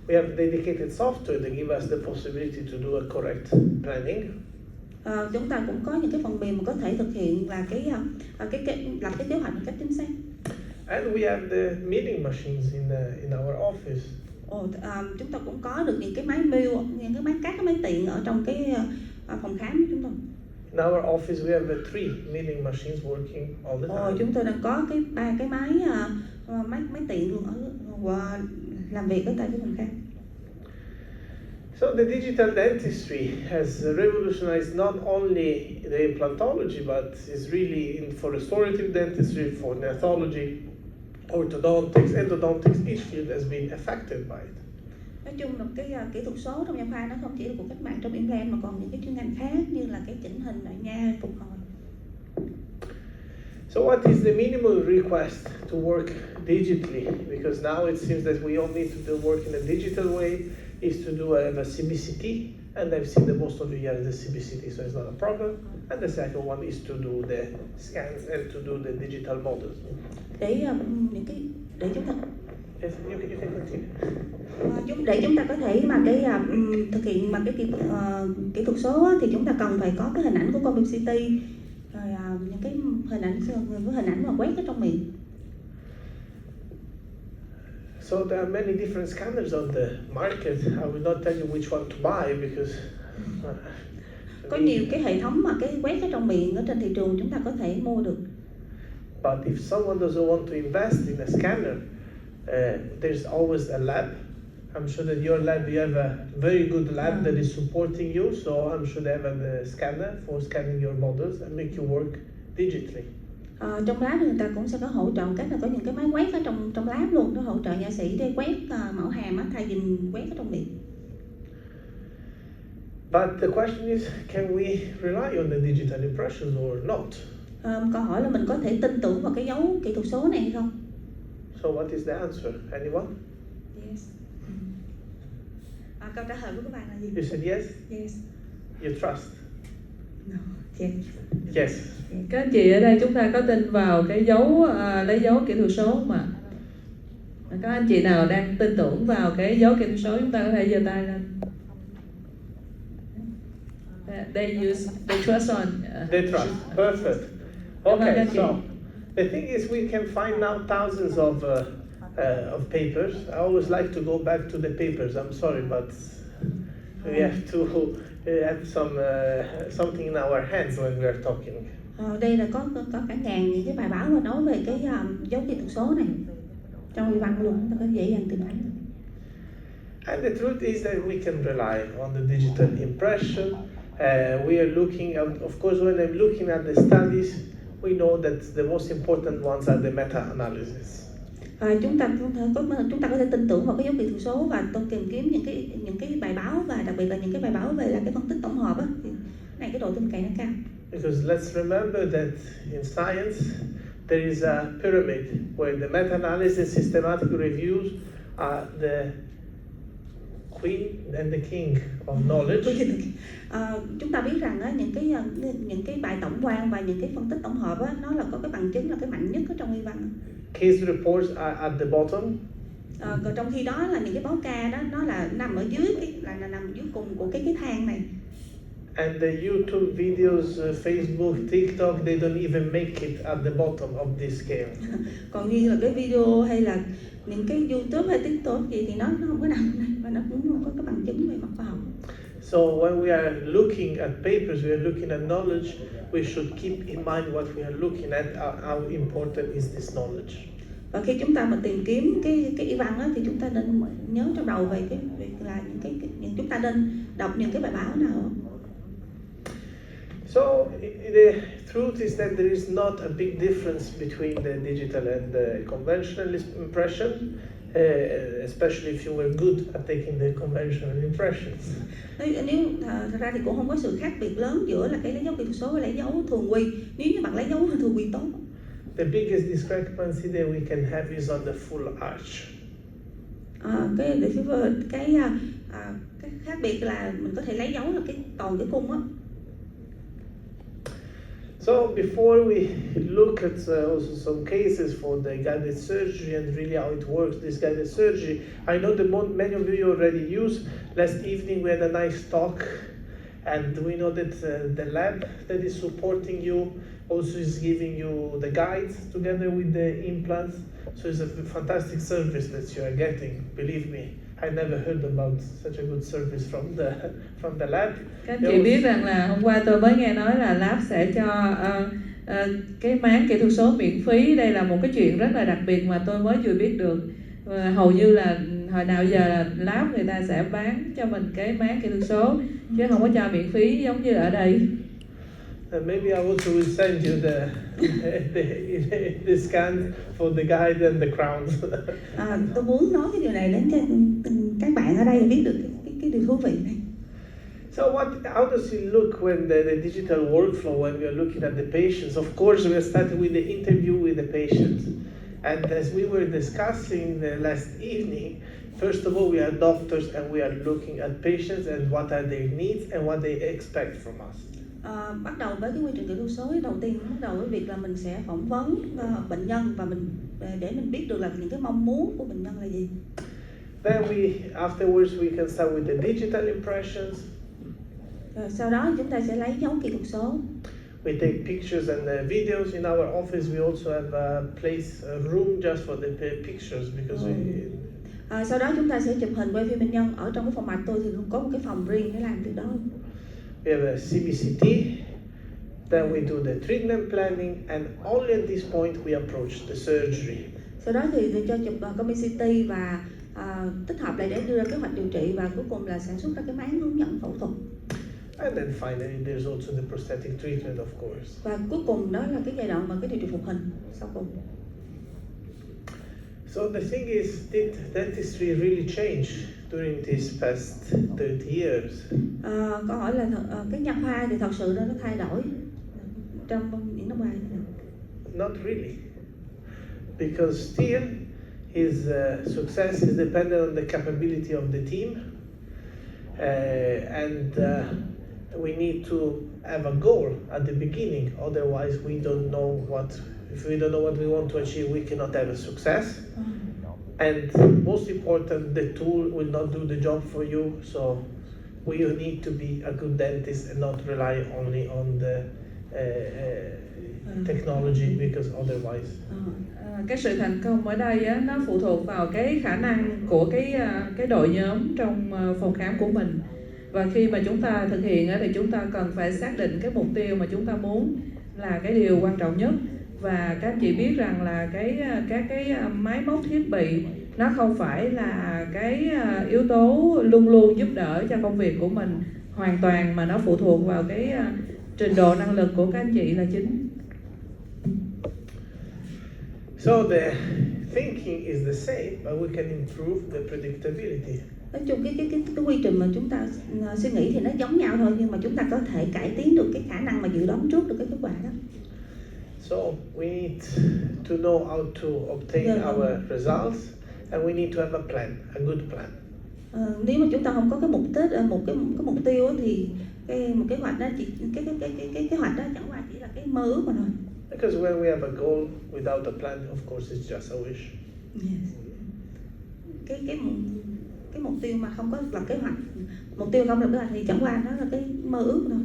We have dedicated software that give us the possibility to do a correct planning. Chúng ta cũng có những cái phần mềm mà có thể thực hiện là lập cái kế hoạch một cách chính xác. And we have the milling machines in our office. Chúng ta cũng có được những cái máy mill, những cái máy cắt, cái máy tiện ở trong cái phòng khám của chúng ta. In our office we have 3 milling machines working all the time. Chúng tôi đang có ba cái máy tiện luôn làm việc ở tại cái phòng khám. So the digital dentistry has revolutionized not only the implantology, but is really for restorative dentistry, for gnatology, orthodontics, endodontics. Each field has been affected by it. Nói chung là cái kỹ thuật số trong nha khoa nó không chỉ là cuộc cách mạng trong implant mà còn những cái chuyên ngành khác như là cái chỉnh hình, nội nha, phục hồi. So what is the minimum request to work digitally? Because now it seems that we all need to work in a digital way. Is to do a CBCT, and I've seen that most of you here have the CBCT, so it's not a problem. And the second one is to do the scans and to do the digital models. Để chúng ta Yes, you can continue. Để chúng ta có thể mà thực hiện mà kỹ thuật số á, thì chúng ta cần phải có cái hình ảnh của con CT, rồi những cái hình ảnh mà quét ở trong miệng. So there are many different scanners on the market. I will not tell you which one to buy because Có nhiều cái hệ thống mà cái quét ở trong miệng ở trên thị trường chúng ta có thể mua được. But if someone doesn't want to invest in a scanner, there's always a lab. I'm sure that your lab, you have a very good lab that is supporting you, so I'm sure they have a scanner for scanning your models and make you work digitally. Trong lab thì người ta cũng sẽ có hỗ trợ cách là có những cái máy quét ở trong lab luôn, nó hỗ trợ nha sĩ để quét mẫu hàm á, thay vì quét ở trong miệng. But the question is, can we rely on the digital impressions or not? Câu hỏi là mình có thể tin tưởng vào cái dấu kỹ thuật số này hay không? So what is the answer? Anyone? Yes. Câu trả lời của các bạn là gì? You said yes? Yes. You trust? No. Yes. Yes. Các anh chị ở đây chúng ta có tin vào cái dấu lấy dấu kỹ thuật số mà? Các anh chị nào đang tin tưởng vào cái dấu kỹ thuật số chúng ta có thể giơ tay lên. They trust on. They trust. Perfect. Okay. So the thing is, we can find now thousands of papers. I always like to go back to the papers. I'm sorry, but we have to have something in our hands when we are talking. Đây là có cả ngàn những cái bài báo mà nói về cái dấu kỹ thuật số này. Trong văn luôn, chúng ta có dễ dàng tìm thấy. And the truth is that we can rely on the digital impression. We are looking at, of course, when I'm looking at the studies, we know that the most important ones are the meta-analysis. Chúng ta có thể tin tưởng vào cái dấu kỹ thuật số và tôi tìm kiếm những cái bài báo, và đặc biệt là những cái bài báo về là cái phân tích tổng hợp á, thì này cái độ tin cậy nó cao. Because let's remember that in science there is a pyramid where the meta-analysis, systematic reviews are the queen and the king of knowledge. Chúng ta biết rằng á, những cái bài tổng quan và những cái phân tích tổng hợp á, nó là có cái bằng chứng là cái mạnh nhất ở trong y văn. Case reports are at the bottom. Còn trong khi đó là những cái báo ca đó nó là nằm ở dưới là nằm dưới cùng của cái thang này. And the YouTube videos, Facebook, TikTok, they don't even make it at the bottom of this scale. Còn như là cái video hay là những cái YouTube hay TikTok gì thì nó không có nằm đây và nó cũng không có cái bằng chứng về mặt khoa học. So when we are looking at papers, we are looking at knowledge, we should keep in mind what we are looking at, how important is this knowledge. Và khi chúng ta mà tìm kiếm cái y văn á, thì chúng ta nên nhớ trong đầu về cái việc là chúng ta nên đọc những cái bài báo nào. So the truth is that there is not a big difference between the digital and the conventional impression, especially if you were good at taking the conventional impressions. Nếu thật ra thì cũng không có sự khác biệt lớn giữa là cái lấy dấu kỹ thuật số và lấy dấu thường quy. Nếu như bạn lấy dấu thường quy tốt. The biggest discrepancy that we can have is on the full arch. Cái khác biệt là mình có thể lấy dấu là cái toàn cái cung á. So before we look at also some cases for the guided surgery and really how it works, this guided surgery, I know that many of you already used. Last evening we had a nice talk, and we know that the lab that is supporting you also is giving you the guides together with the implants. So it's a fantastic service that you are getting, believe me. I never heard about such a good service from the lab. Các anh chị biết rằng là hôm qua tôi mới nghe nói là lab sẽ cho cái máng kỹ thuật số miễn phí. Đây là một cái chuyện rất là đặc biệt mà tôi mới vừa biết được. Hầu như là hồi nào giờ là lab người ta sẽ bán cho mình cái máng kỹ thuật số chứ không có cho miễn phí giống như ở đây. Maybe I also will send you the scan for the guide and the crowns. Tôi muốn nói cái điều này đến cho các bạn ở đây biết được cái điều thú vị này. So how does it look when the digital workflow, when we are looking at the patients? Of course, we are starting with the interview with the patients. And as we were discussing last evening, first of all, we are doctors and we are looking at patients and what are their needs and what they expect from us. Bắt đầu với cái quy trình kỹ thuật số đầu tiên, bắt đầu với việc là mình sẽ phỏng vấn bệnh nhân và mình để mình biết được là những cái mong muốn của bệnh nhân là gì. Then afterwards we can start with the digital impressions. Rồi sau đó chúng ta sẽ lấy dấu kỹ thuật số. We take pictures and videos. In our office we also have a room just for the pictures because Sau đó chúng ta sẽ chụp hình quay phim bệnh nhân. Ở trong cái phòng mạch tôi thì có một cái phòng riêng để làm việc đó. We have a CBCT. Then we do the treatment planning, and only at this point we approach the surgery. Sau đó thì cho chụp CT và tích hợp lại để đưa ra kế hoạch điều trị, và cuối cùng là sản xuất ra cái máng hướng dẫn phẫu thuật. And then finally there's also the prosthetic treatment, of course. Và cuối cùng đó là cái giai đoạn mà cái điều trị phục hình sau cùng. So the thing is, did dentistry really change during these past 30 years? Câu hỏi là cái nha khoa thì thật sự nó thay đổi trong những năm qua. Not really, because still his success is dependent on the capability of the team, and we need to have a goal at the beginning. Otherwise, if we don't know what we want to achieve, we cannot have a success. And most important, the tool will not do the job for you. So we need to be a good dentist and not rely only on the technology, because otherwise. Cái sự thành công ở đây á, nó phụ thuộc vào cái khả năng của cái đội nhóm trong phòng khám của mình. Và khi mà chúng ta thực hiện á, thì chúng ta cần phải xác định cái mục tiêu mà chúng ta muốn là cái điều quan trọng nhất. Và các anh chị biết rằng là các cái máy móc thiết bị nó không phải là cái yếu tố luôn luôn giúp đỡ cho công việc của mình hoàn toàn, mà nó phụ thuộc vào cái trình độ năng lực của các anh chị là chính. So the thinking is the same, but we can improve the predictability. Nói chung cái quy trình mà chúng ta suy nghĩ thì nó giống nhau thôi, nhưng mà chúng ta có thể cải tiến được cái khả năng mà dự đoán trước được cái kết quả đó. So we need to know how to obtain our results, and we need to have a plan, a good plan. Nếu mà chúng ta không có cái mục tiêu thì một kế hoạch đó cái kế hoạch đó chẳng qua chỉ là cái mơ ước mà thôi. Because when we have a goal without a plan, of course it's just a wish. Yes. Cái mục tiêu mà không có lập kế hoạch, mục tiêu không lập kế hoạch thì chẳng qua nó là cái mơ ước thôi.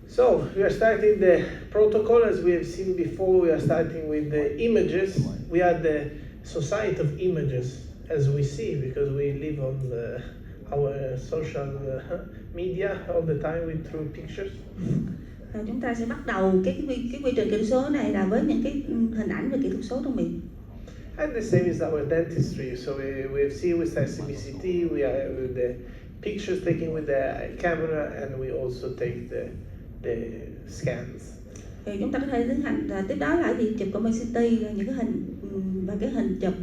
So we are starting the protocol as we have seen before. We are starting with the images. We are the society of images, as we see, because we live on our social media all the time through pictures. Chúng ta sẽ bắt đầu cái quy trình kỹ thuật số này là với những cái hình ảnh về kỹ thuật số trong miệng. And the same is our dentistry. So we have seen with our CBCT, we are with the pictures taken with the camera, and we also take the scans. Thì chúng ta có thể tiến hành tiếp đó là gì, chụp CT, những cái hình và cái hình chụp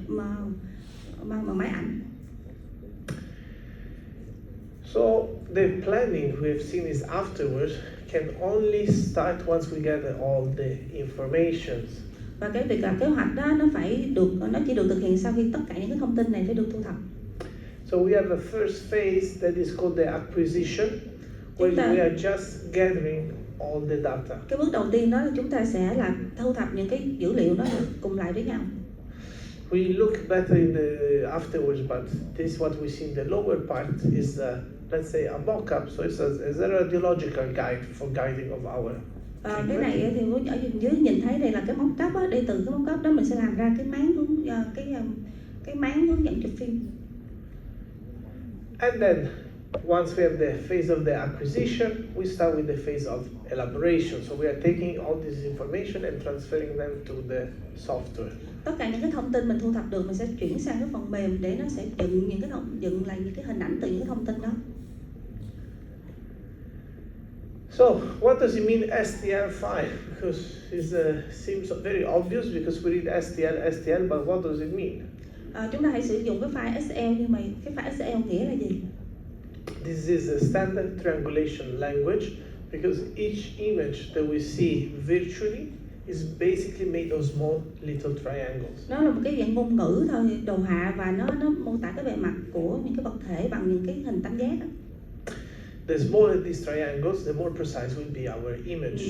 bằng máy ảnh. So the planning we have seen is afterwards can only start once we gather all the informations. Và cái việc làm kế hoạch đó nó chỉ được thực hiện sau khi tất cả những cái thông tin này phải được thu thập. So we have a first phase that is called the acquisition, where we are just gathering all the data. Cái bước đầu tiên đó là chúng ta sẽ là thu thập những cái dữ liệu đó cùng lại với nhau. We look better in the afterwards, but this is what we see in the lower part is let's say a mock-up. So it's a radiological guide for guiding of our. Cái này thì ở dưới nhìn thấy đây là cái mock-up á, để từ cái mock-up đó mình sẽ làm ra cái máng hướng dẫn chụp phim. And then once we have the phase of the acquisition, we start with the phase of elaboration. So we are taking all this information and transferring them to the software. Tất cả những cái thông tin mình thu thập được mình sẽ chuyển sang cái phần mềm để nó sẽ dựng lại những cái hình ảnh từ những cái thông tin đó. So what does it mean STL5? Because it seems very obvious because we read STL, but what does it mean? Chúng ta hãy sử dụng cái file STL, nhưng mà cái file STL nghĩa là gì? This is a standard triangulation language because each image that we see virtually is basically made of small little triangles. Nó là một cái dạng ngôn ngữ thôi, đồ họa, và nó mô tả cái bề mặt của những cái vật thể bằng những cái hình tam giác đó. the smaller these triangles, the more precise will be our image.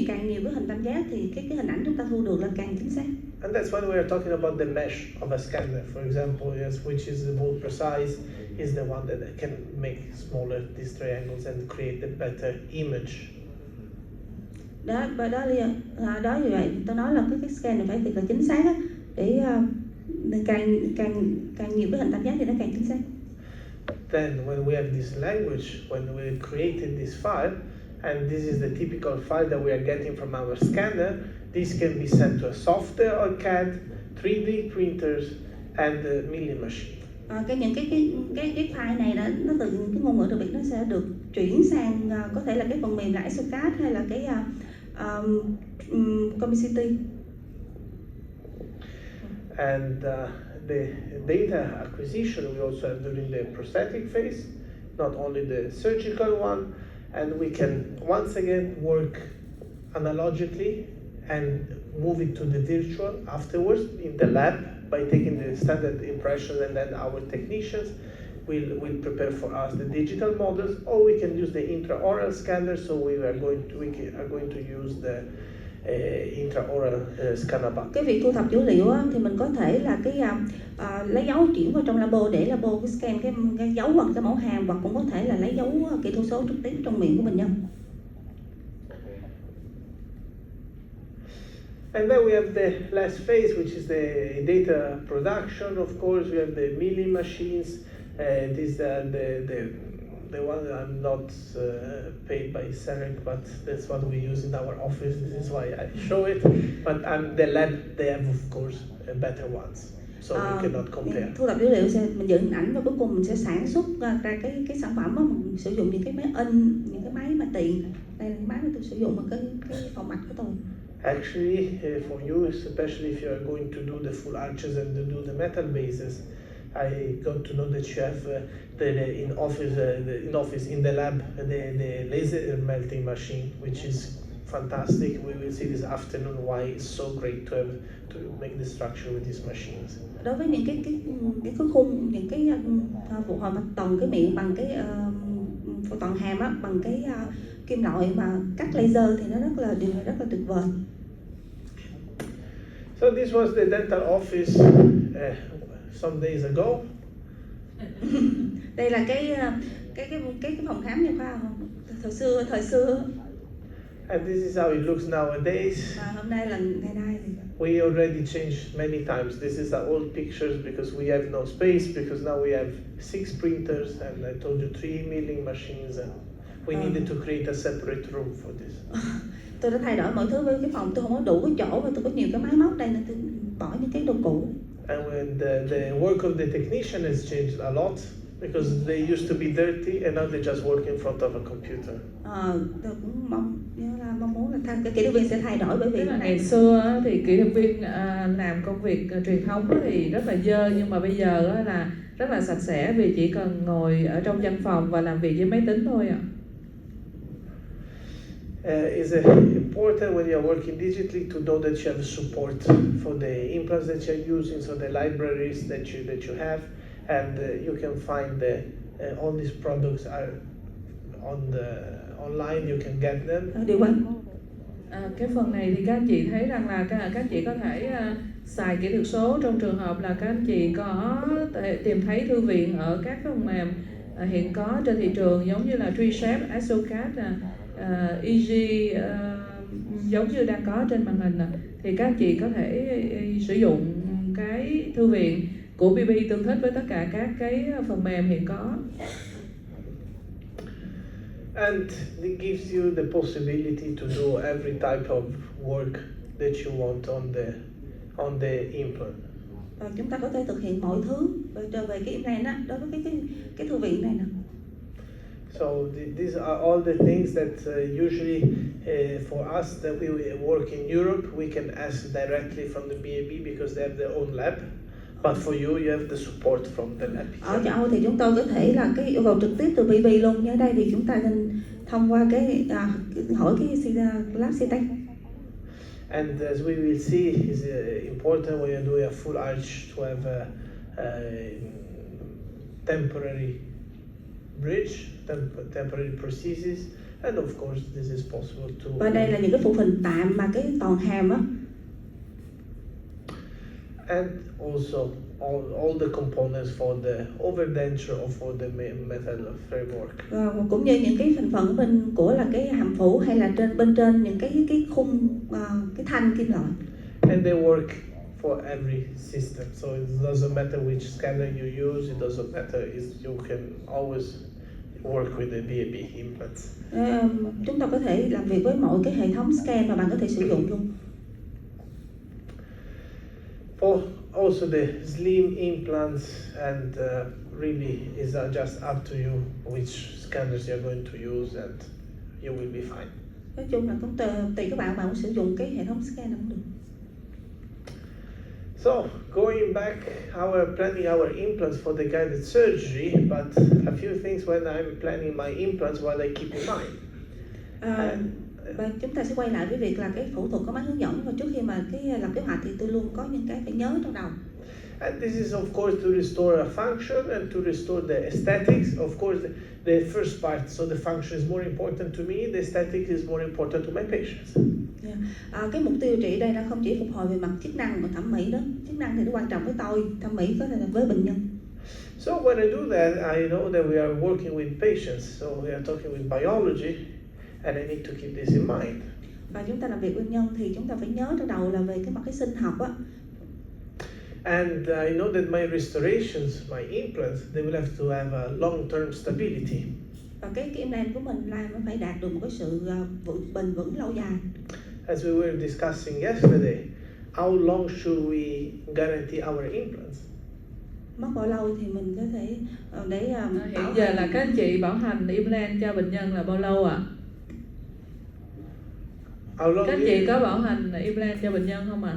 Càng nhiều cái hình tam giác thì cái hình ảnh chúng ta thu được là càng chính xác. And that's why we are talking about the mesh of a scanner, for example, yes, which is the more precise, is the one that can make smaller these triangles and create a better image. Đó như vậy tôi nói là cái scan này phải thiệt là chính xác á, để càng nhiều cái hình tam giác thì nó càng chính xác. Then when we have this language, when we created this file, and this is the typical file that we are getting from our scanner, this can be sent to a software or CAD, 3D printers, and the milling machine. Những cái file này nó từ cái ngôn ngữ đặc biệt nó sẽ được chuyển sang có thể là cái phần mềm là AutoCAD hay là cái Commissity. And the data acquisition we also have during the prosthetic phase, not only the surgical one, and we can once again work analogically and move it to the virtual afterwards in the lab by taking the standard impressions, and then our technicians will prepare for us the digital models, or we can use the intraoral scanner. So we are going to use the intraoral scanner box. Cái việc thu thập dữ liệu á, thì mình có thể là lấy dấu chuyển vào trong labo để labo cái scan cái dấu hoặc cái mẫu hàm, hoặc cũng có thể là lấy dấu kỹ thuật số trực tiếp trong miệng của bệnh nhân. And then we have the last phase, which is the data production. Of course, we have the milling machines. These are the one that I'm not paid by CEREC, but that's what we use in our office. This is why I show it. But the lab, they have, of course, better ones. So we cannot compare. Thu thập dữ liệu mình dựng hình ảnh và cuối cùng mình sẽ sản xuất ra cái sản phẩm đó, mình sử dụng những cái máy in, những cái máy mà tiện. Đây là cái máy mà tôi sử dụng ở cái phòng mạch của tôi. Actually, for you, especially if you are going to do the full arches and to do the metal bases, I got to know that you have in the lab the laser melting machine, which is fantastic. We will see this afternoon why it's so great to make the structure with these machines. Đối với những cái khung, những cái vụ hồi mặt toàn cái miệng bằng cái toàn hàm á, bằng cái kim loại mà cắt laser thì nó điều này rất là tuyệt vời. So this was the dental office some days ago. Đây là cái phòng khám nha khoa thời xưa. And this is how it looks nowadays. Và hôm nay là ngày nay thì we already changed many times. This is our old pictures because we have no space, because now we have 6 printers and I told you 3 milling machines, and we needed to create a separate room for this. Tôi đã thay đổi mọi thứ với cái phòng, tôi không có đủ cái chỗ và tôi có nhiều cái máy móc đây nên tôi bỏ những cái đồ cũ. And when the work of the technician has changed a lot, because they used to be dirty and now they just work in front of a computer. Tôi cũng mong muốn là cái kỹ thuật viên sẽ thay đổi, bởi vì ngày xưa thì kỹ thuật viên làm công việc truyền thống thì rất là dơ, nhưng mà bây giờ là rất là sạch sẽ vì chỉ cần ngồi ở trong văn phòng và làm việc với máy tính thôi ạ. Is important when you are working digitally to know that you have support for the implants that you are using, so the libraries that you have, and you can find all these products are online. You can get them. Điều quan cái phần này thì các anh chị thấy rằng là các anh chị có thể xài kỹ thuật số trong trường hợp là các anh chị có tìm thấy thư viện ở các phần mềm hiện có trên thị trường, giống như là TreeShape, AutoCAD, Easy, giống như đang có trên màn hình, thì các anh chị có thể sử dụng cái thư viện của BB tương thích với tất cả các cái phần mềm hiện có. And it gives you the possibility to do every type of work that you want on the implant. Chúng ta có thể thực hiện mọi thứ về cái implant đó, đối với cái thư viện này nè. So these are all the things that usually for us that we work in Europe, we can ask directly from the BAB because they have their own lab. But for you have the support from the lab. Ở châu Âu thì chúng tôi có thể là cái yêu cầu trực tiếp từ BB luôn, nhưng ở đây thì chúng ta nên thông qua cái hỏi cái lab CTech. And as we will see, is important when you do a full arch to have a temporary bridge, temporary prosthesis, and of course this is possible to. Và đây là những cái phụ phình tạm mà cái toàn hàm á. And also all the components for the overdenture or for the metal framework. Cũng như những cái thành phần của là cái hàm phủ hay là bên trên những cái khung cái thanh kim loại. And they work for every system, so it doesn't matter which scanner you use. It doesn't matter if you can always work with the BAB implants. Chúng ta có thể làm việc với mọi cái hệ thống scan mà bạn có thể sử dụng luôn. For also the slim implants, and really is just up to you which scanners you're going to use, and you will be fine. Nói chung là cũng tùy các bạn muốn sử dụng cái hệ thống scan cũng được. So going back, planning our implants for the guided surgery, but a few things when I'm planning my implants, what I keep in mind. Và chúng ta sẽ quay lại với việc là cái phẫu thuật có máy hướng dẫn, và trước khi mà cái lập kế hoạch thì tôi luôn có những cái phải nhớ trong đầu. And this is of course to restore a function and to restore the aesthetics. Of course, the first part, so the function is more important to me, the aesthetic is more important to my patients. Cái mục tiêu trị đây là không chỉ phục hồi về mặt chức năng mà thẩm mỹ đó. Chức năng thì nó quan trọng với tôi, thẩm mỹ có thể là với bệnh nhân. So when I do that, I know that we are working with patients, so we are talking with biology, and I need to keep this in mind. Và chúng ta làm việc với nhân thì chúng ta phải nhớ trong đầu là về cái mặt cái sinh học á. And I know that my restorations, my implants, they will have to have a long-term stability. Và cái implant của mình là nó phải đạt được một cái sự bền vững lâu dài. As we were discussing yesterday, how long should we guarantee our implants? Mất bao lâu thì mình có thể để hiện giờ là các anh chị bảo hành implant cho bệnh nhân là bao lâu ạ? Các anh chị có bảo hành implant cho bệnh nhân không ạ?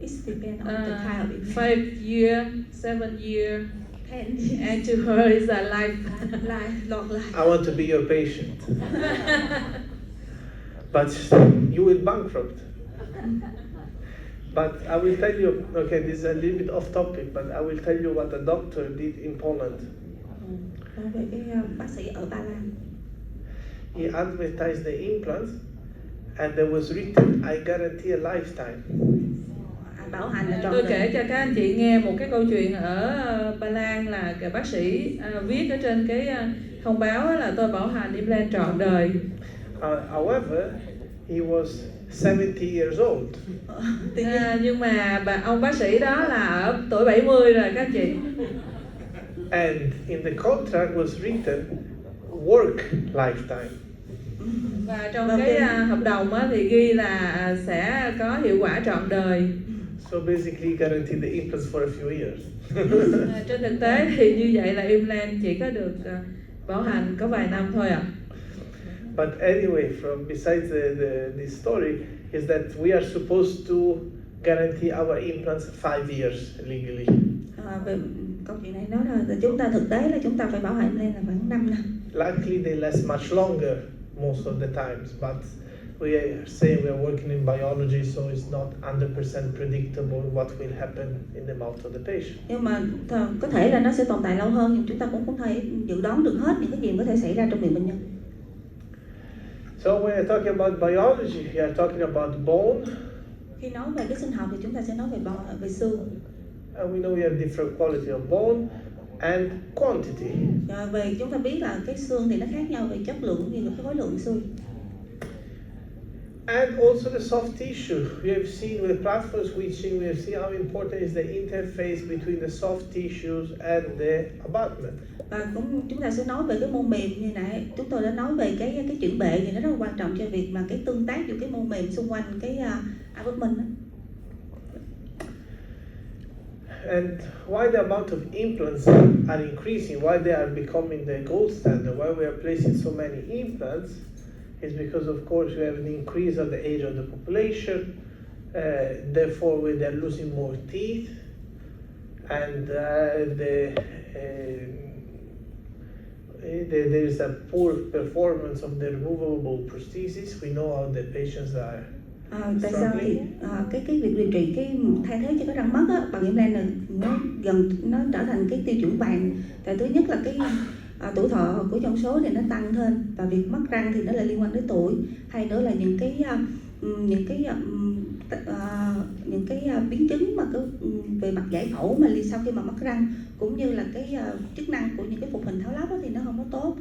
It depends on the kind of implant. 5 year, 7 year, 10 years. and to her is a life. Long life. I want to be your patient. But you will bankrupt. But I will tell you, okay, this is a little bit off topic, but I will tell you what a doctor did in Poland. Về cái bác sĩ ở Ba Lan. He advertised the implants, and there was written, I guarantee a lifetime. Bảo hành là trọn Tôi đời. kể cho các anh chị nghe một cái câu chuyện ở Ba Lan là cái bác sĩ viết ở trên cái thông báo là tôi bảo hành implant trọn đời. However, he was 70 years old. Nhưng mà ông bác sĩ đó là ở tuổi 70 rồi các anh chị. And in the contract was written, work lifetime. Và trong cái hợp đồng thì ghi là sẽ có hiệu quả trọn đời. So basically guarantee the implants for a few years. Trên thực tế thì như vậy là implant chỉ có được bảo hành có vài năm thôi ạ. But anyway, besides this story, is that we are supposed to guarantee our implants 5 years legally. Về câu chuyện này nói là chúng ta thực tế là chúng ta phải bảo hành lên là khoảng 5 năm. Luckily, they last much longer most of the times, but we are saying we are working in biology, so it's not 100% predictable what will happen in the mouth of the patient. Nhưng mà có thể là nó sẽ tồn tại lâu hơn, nhưng chúng ta cũng không thể dự đoán được hết những cái gì có thể xảy ra trong miệng bệnh nhân. So when we're talking about biology, we are talking about bone. Khi nói về cái sinh học thì chúng ta sẽ nói về xương. And we know we have different quality of bone and quantity. Về chúng ta biết là cái xương thì nó khác nhau về chất lượng như là cái khối lượng xương. And also the soft tissue. We have seen with platform switching, we have seen how important is the interface between the soft tissues and the abutment. Và cũng chúng ta sẽ nói về cái mô mềm như nãy chúng tôi đã nói về cái chuyển bệ thì nó rất là quan trọng cho việc mà cái tương tác giữa cái mô mềm xung quanh cái abutment đó. And why the amount of implants are increasing, why they are becoming the gold standard, why we are placing so many implants, is because of course we have an increase of the age of the population, therefore they are losing more teeth, and there is a poor performance of the removable prosthesis. We know how the patients are Tại sao thì cái việc điều trị cái thay thế cho cái răng mất á, bằng implant là nó trở thành cái tiêu chuẩn vàng. Tại thứ nhất là cái tuổi thọ của dân số thì nó tăng thêm, và việc mất răng thì nó lại liên quan đến tuổi. Hay nữa là những cái biến chứng mà về mặt giải phẫu mà sau khi mà mất răng, cũng như là cái chức năng của những cái phục hình tháo lắp thì nó không có tốt.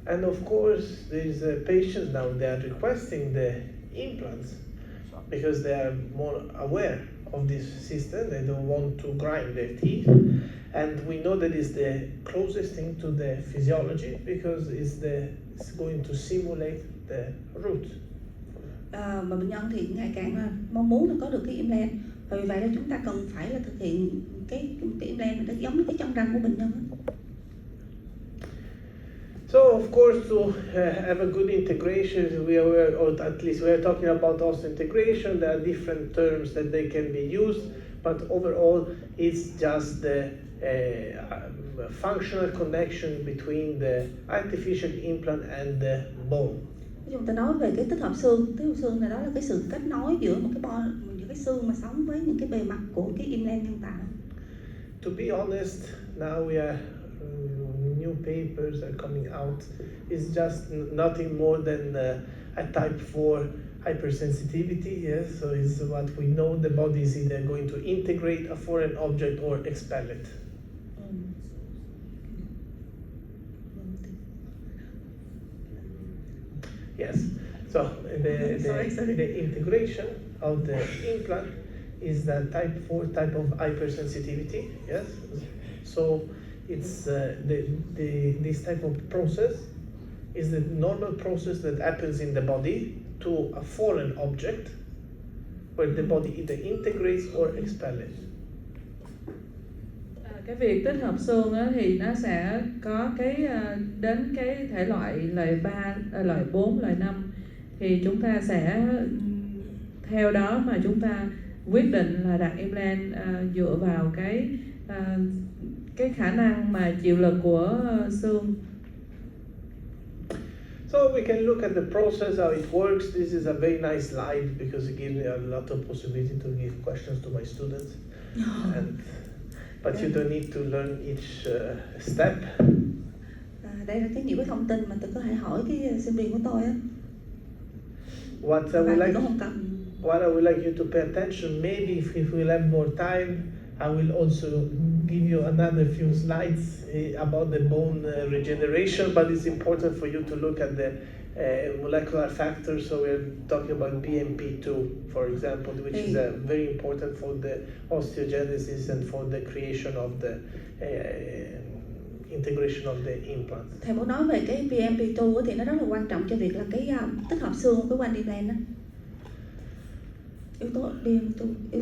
And of course, there's patients now, they are requesting the implants because they are more aware of this system. They don't want to grind their teeth. And we know that is the closest thing to the physiology because it's going to simulate the root. Mà bệnh nhân thì ngày càng mong muốn là có được cái implant. Và vì vậy là chúng ta cần phải là thực hiện cái implant mà nó giống như cái trong răng của bệnh nhân. So of course, to have a good integration, or at least we are talking about osseointegration. There are different terms that they can be used, but overall, it's just the functional connection between the artificial implant and the bone. Chúng ta nói về cái tích hợp xương này, đó là cái sự kết nối giữa giữa cái xương mà sống với những cái bề mặt của cái implant nhân tạo. To be honest, now we are new papers are coming out. It's just nothing more than a type 4 hypersensitivity. Yes, so it's what we know. The body is either going to integrate a foreign object or expel it. Yes. So the integration of the implant is the type 4 type of hypersensitivity. Yes. So it's this type of process is the normal process that happens in the body to a foreign object, where the body either integrates or expels it. Cái việc tích hợp xương á, thì nó sẽ có cái đến cái thể loại 3, loại 4, loại 5 thì chúng ta sẽ theo đó mà chúng ta quyết định là đặt implant dựa vào cái khả năng mà chịu lực của xương. So we can look at the process, how it works. This is a very nice slide because it gives me a lot of possibility to give questions to my students. But you don't need to learn each step. Đây là nhiều cái thông tin mà tôi có thể hỏi cái sinh viên của tôi á. What I would like you to pay attention, maybe if we'll have more time, I will also give you another few slides about the bone regeneration, but it's important for you to look at the molecular factors. So we're talking about BMP2, for example, which is very important for the osteogenesis and for the creation of the integration of the implant. Thầy muốn nói về cái BMP2 thì nó rất là quan trọng cho việc là cái tích hợp xương với quanh implant đó. Yếu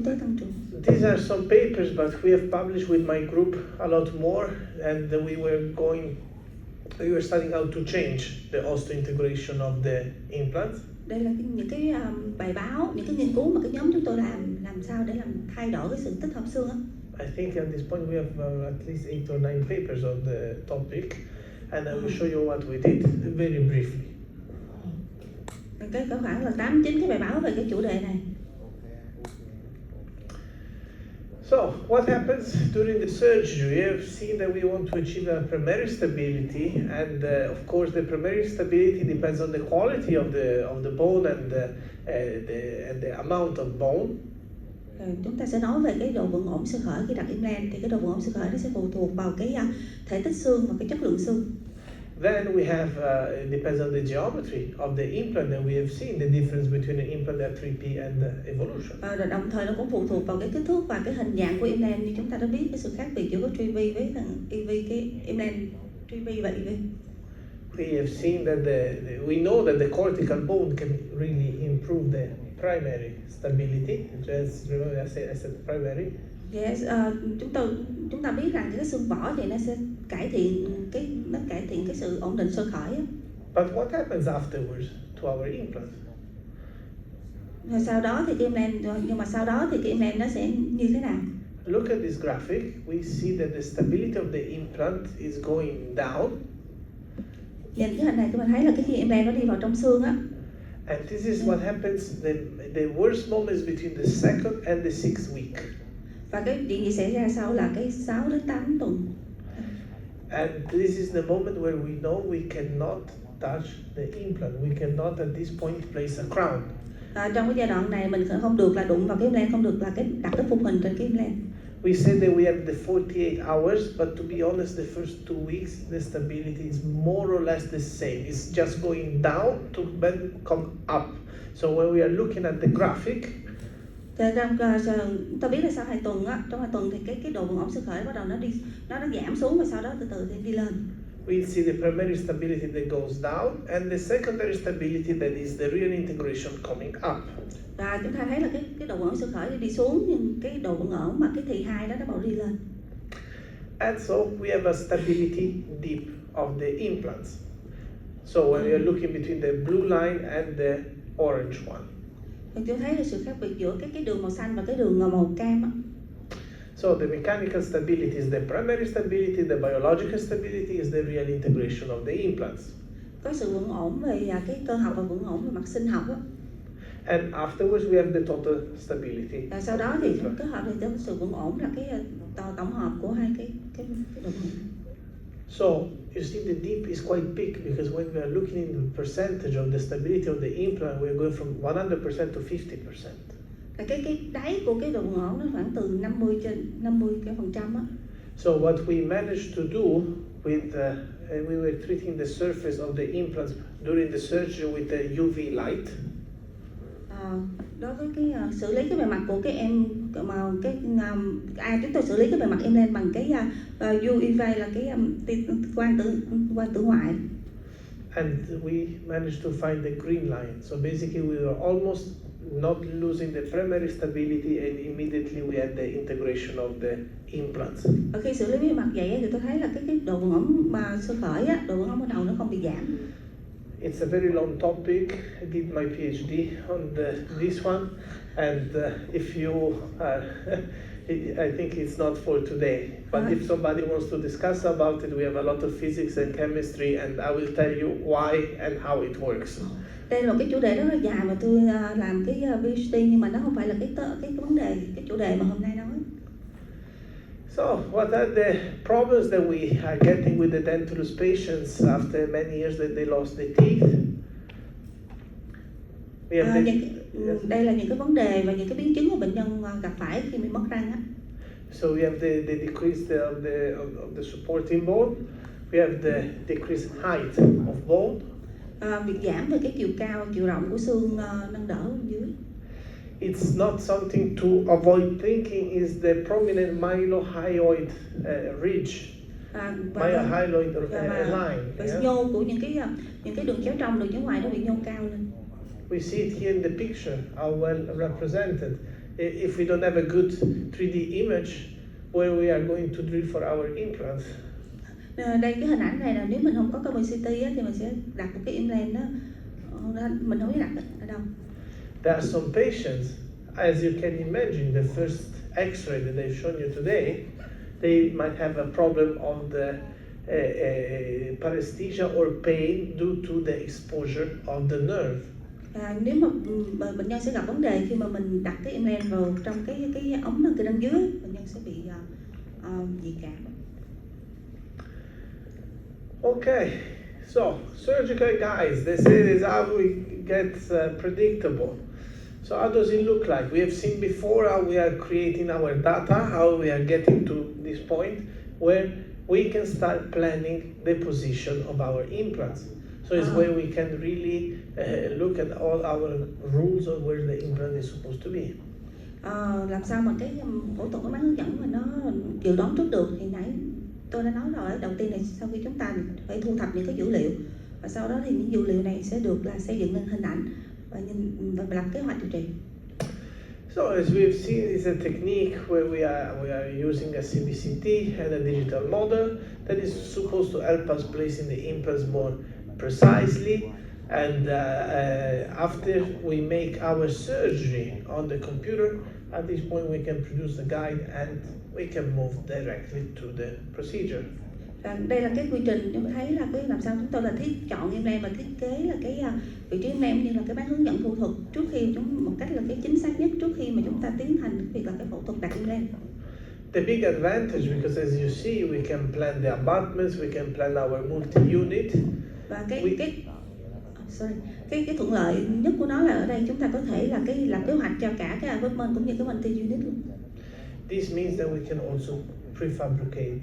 tố tăng trưởng. These are some papers, but we have published with my group a lot more, and we were studying how to change the osteointegration of the implant. Đây là những cái bài báo, những cái nghiên cứu mà cái nhóm chúng tôi làm sao để làm thay đổi cái sự tích hợp xương á. I think at this point we have at least 8 or 9 papers on the topic, and I will show you what we did very briefly. Có khoảng là 8-9 cái bài báo về cái chủ đề này. So, what happens during the surgery? You have seen that we want to achieve a primary stability, and of course, the primary stability depends on the quality of the bone and the amount of bone. Chúng ta sẽ nói về cái độ vững ổn xương khởi khi đặt implant. Thì cái độ vững ổn xương khởi nó sẽ phụ thuộc vào cái thể tích xương và cái chất lượng xương. Then we have, it depends on the geometry of the implant, and we have seen the difference between an implant at 3P and evolution. Rồi đồng thời nó cũng phụ thuộc vào cái kích thước và cái hình dạng của implant. Như chúng ta đã biết cái sự khác biệt giữa cái 3V với thằng EV, cái implant 3V và EV. We have seen that we know that the cortical bone can really improve the primary stability. Just remember I said primary. Yes, chúng ta biết rằng cái xương vỏ thì nó sẽ cải thiện cái sự ổn định xương khởi. But what happens afterwards to our implant? Sau đó thì cái implant nó sẽ như thế nào? Look at this graphic. We see that the stability of the implant is going down. Nhìn cái hình này thì mình thấy là cái khi implant nó đi vào trong xương á. And this is what happens, the worst moments between the second and the 6th week. Và cái chuyện gì xảy ra sau là cái 6 đến 8 tuần. And this is the moment where we know we cannot touch the implant. We cannot at this point place a crown. Trong cái giai đoạn này mình không được là đụng vào cái implant, không được là đặt cái khung hình trên cái implant. We said that we have the 48 hours, but to be honest, the first 2 weeks, the stability is more or less the same. It's just going down to then come up. So when we are looking at the graphic, Ta biết là sau 2 tuần á, trong 2 tuần thì cái độ vững ổn sức khởi bắt đầu nó giảm xuống và sau đó từ từ đi lên. we see the primary stability that goes down and the secondary stability that is the real integration coming up. Và chúng ta thấy là cái độ vững ổn sức khởi đi xuống, nhưng cái độ vững ổn mà cái thị 2 đó nó bắt đầu đi lên. And so we have a stability dip of the implants. So when we are looking between the blue line and the orange one. Chúng thấy là sự khác biệt giữa cái đường màu xanh và cái đường màu cam á. So the mechanical stability is the primary stability, the biological stability is the real integration of the implants. Có sự vững ổn về cái cơ học và vững ổn về mặt sinh học á. And afterwards we have the total stability. Và sau đó thì kết hợp thì có sự vững ổn là cái tổng hợp của hai cái độ vững. So you see the dip is quite big because when we are looking in the percentage of the stability of the implant, we are going from 100% to 50%. Cái đáy của cái độ vững ổn nó khoảng từ 50% á. So what we managed to do with we were treating the surface of the implants during the surgery with the UV light. Đối với cái xử lý cái bề mặt của chúng tôi xử lý cái bề mặt implant bằng cái UV là cái quang tử ngoại. And we managed to find the green line. So basically we were almost not losing the primary stability and immediately we had the integration of the implants. Ở khi xử lý bề mặt vậy thì tôi thấy là cái độ vững ổn mà sơ khởi á, độ vững ổn ban đầu nó không bị giảm. It's a very long topic. I did my PhD on this one, and if you, I think it's not for today. But if somebody wants to discuss about it, we have a lot of physics and chemistry, and I will tell you why and how it works. Đây là một cái chủ đề rất là dài mà tôi làm cái PhD, nhưng mà nó không phải là cái vấn đề, cái chủ đề mà hôm nay nói. So, what are the problems that we are getting with the dentulous patients after many years that they lost their teeth? Đây là những cái vấn đề và những cái biến chứng mà bệnh nhân gặp phải khi bị mất răng á. So we have the decrease of the supporting bone. We have the decreased height of bone. Việc giảm về cái chiều cao, chiều rộng của xương nâng đỡ dưới. It's not something to avoid thinking is the prominent mylohyoid ridge, mylohyoid line. Và nhô của những cái đường chéo trong, đường chéo ngoài nó bị nhô cao lên. We see it here in the picture, how well represented. If we don't have a good 3D image, where we are going to drill for our implants. Đây cái hình ảnh này là nếu mình không có camera CT á, thì mình sẽ đặt một cái implant đó, mình không biết đặt ở đâu. There are some patients, as you can imagine, the first X-ray that I've shown you today, they might have a problem on the paresthesia or pain due to the exposure of the nerve. Nếu mà bệnh nhân sẽ gặp vấn đề khi mà mình đặt cái implant vào trong cái ống nâng răng dưới, bệnh nhân sẽ bị dị cảm. Okay, so surgical guys, they say this is how we get predictable. So how does it look like? We have seen before how we are creating our data, how we are getting to this point where we can start planning the position of our implants. So it's where we can really look at all our rules of where the implant is supposed to be. Làm sao mà cái phẫu thuật của Máng hướng dẫn mà nó dự đoán trước được thì nãy tôi đã nói rồi. Đầu tiên là sau khi chúng ta phải thu thập những cái dữ liệu và sau đó thì những dữ liệu này sẽ được là xây dựng lên hình ảnh và làm kế hoạch điều trị. So as we've seen, it's a technique where we are using a CBCT and a digital model that is supposed to help us placing the implants more precisely, and after we make our surgery on the computer, at this point we can produce the guide and we can move directly to the procedure. Và đây là cái quy trình chúng thấy là cái làm sao chúng tôi là chọn implant và thiết kế là cái vị trí implant như là cái bác hướng dẫn thủ thuật trước khi một cách là cái chính xác nhất trước khi mà chúng ta tiến hành cái việc là cái phẫu thuật đặt implant. The big advantage, because as you see, we can plan the abutments, we can plan our multi-unit. Và cái thuận lợi nhất của nó là ở đây chúng ta có thể là lập kế hoạch cho cả cái abutment cũng như cái multi-unit luôn. This means that we can also prefabricate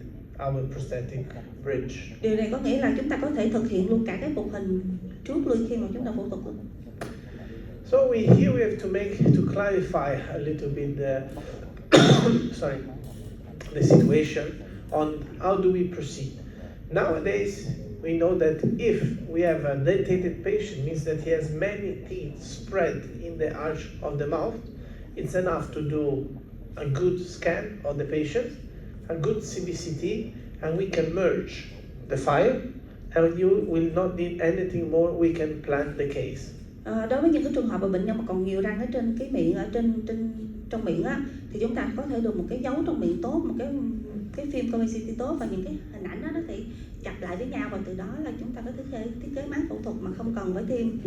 our prosthetic bridge. Điều này có nghĩa là chúng ta có thể thực hiện luôn cả cái phụ hình trước luôn khi mà chúng ta phẫu thuật luôn. So here we have to clarify a little bit the situation on how do we proceed. Nowadays, we know that if we have a dentated patient, means that he has many teeth spread in the arch of the mouth. It's enough to do a good scan of the patient, a good CBCT, and we can merge the file, and you will not need anything more. We can plan the case. Đối với những cái trường hợp mà bệnh nhân mà còn nhiều răng ở trên cái miệng, ở trong miệng á, thì chúng ta có thể được một cái dấu trong miệng tốt, một cái phim CBCT tốt, và những cái hình ảnh đó nó sẽ chập lại với nhau, và từ đó là chúng ta có thể thiết kế máng phẫu thuật mà không cần phải thêm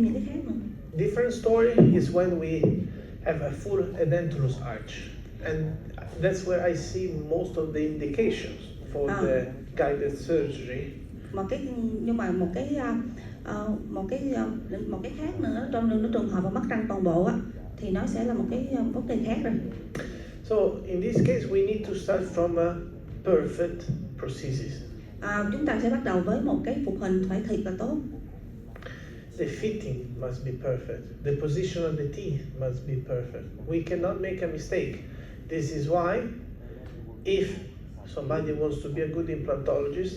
những cái khác nữa. Different story is when we have a full edentulous arch, and that's where I see most of the indications for the guided surgery. Nhưng mà một cái khác nữa trong trường hợp mà mất răng toàn bộ á, thì nó sẽ là một cái vấn đề khác rồi. So in this case we need to start from a perfect prosthesis. Chúng ta sẽ bắt đầu với một cái phục hình phải thiệt là tốt. The fitting must be perfect. The position of the teeth must be perfect. We cannot make a mistake. This is why if somebody wants to be a good implantologist,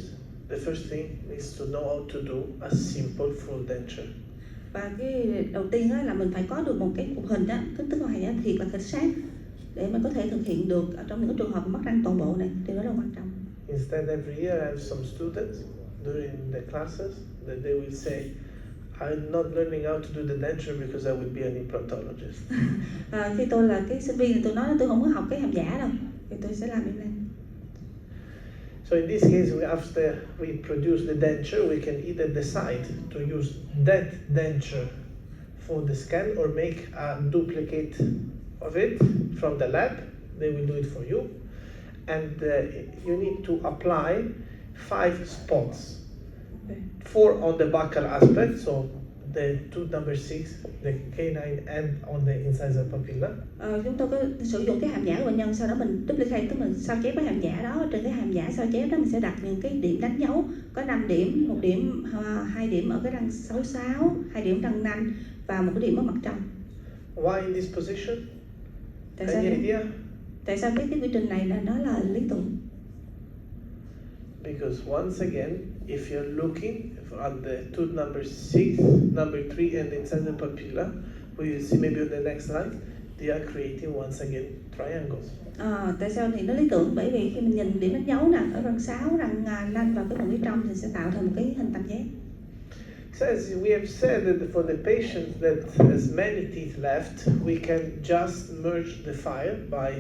the first thing is to know how to do a simple full denture. Và cái đầu tiên là mình phải có được một cái phục hình á, tức là phải thiệt là thật sát để mình có thể thực hiện được ở trong những trường hợp mất răng toàn bộ này, điều đó là quan trọng. Instead, every year I have some students during the classes that they will say, I'm not learning how to do the denture because I will be an implantologist. Khi tôi là cái sinh viên thì tôi nói là tôi không có học cái hàm giả đâu, thì tôi sẽ làm implant. So in this case, after we produce the denture, we can either decide to use that denture for the scan or make a duplicate of it from the lab. They will do it for you. And you need to apply 5 spots. 4 on the buccal aspect, so the tooth number 6, the canine, and on the incisor papilla. Chúng tôi có sử dụng cái hàm giả của bệnh nhân, sau đó mình duplicate, tức mình sao chép cái hàm giả đó. Trên cái hàm giả sao chép đó mình sẽ đặt những cái điểm đánh dấu, có 5 điểm, 1 điểm, 2 điểm ở cái răng 66, 2 điểm răng nanh và một cái điểm ở mặt trong. Why in this position? Any idea? Tại sao cái quy trình này là nó là lý tưởng? Because once again, if you're looking at the tooth number 6, number 3, and inside the papilla, we will see maybe on the next slide, they are creating once again triangles. Tại sao thì nó lý tưởng? Bởi vì khi mình nhìn điểm đánh dấu nè, ở răng 6, răng nanh và cái phần phía trong thì sẽ tạo thành một cái hình tam giác. So as we have said that for the patient that has many teeth left, we can just merge the file by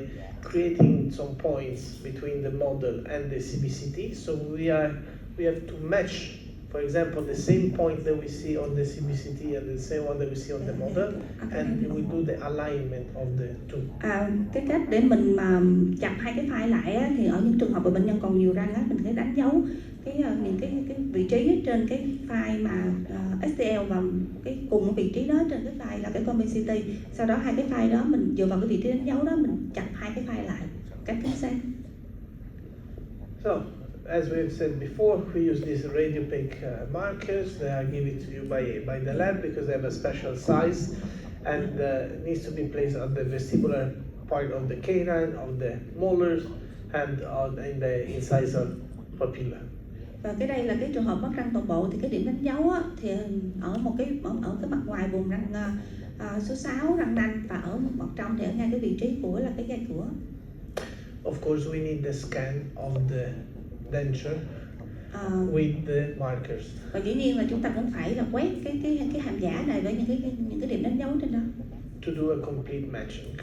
creating some points between the model and the CBCT. So we have to match, for example, the same point that we see on the CBCT and the same one that we see on the model, and we do the alignment of the two. Cái cách để mình mà chặt hai cái file lại á, thì ở những trường hợp mà bệnh nhân còn nhiều răng á, mình sẽ đánh dấu những cái vị trí trên cái file mà STL và cái cùng một vị trí đó trên cái file là cái CBCT. Sau đó hai cái file đó mình dựa vào cái vị trí đánh dấu đó mình chặt hai cái file lại cách chính xác. So, as we have said before, we use these radiopaque markers. They are given to you by the lab because they have a special size and needs to be placed on the vestibular part of the canine, of the molars, and in the incisor papilla. Và cái đây là cái trường hợp mất răng toàn bộ, thì cái điểm đánh dấu á, thì ở cái mặt ngoài vùng răng số 6 răng nanh, và ở mặt trong thì ở ngay cái vị trí của là cái gai cửa. Of course, we need the scan of the denture with the markers. Và dĩ nhiên là chúng ta cũng phải là quét cái hàm giả này với những cái điểm đánh dấu trên đó. To do a complete matching.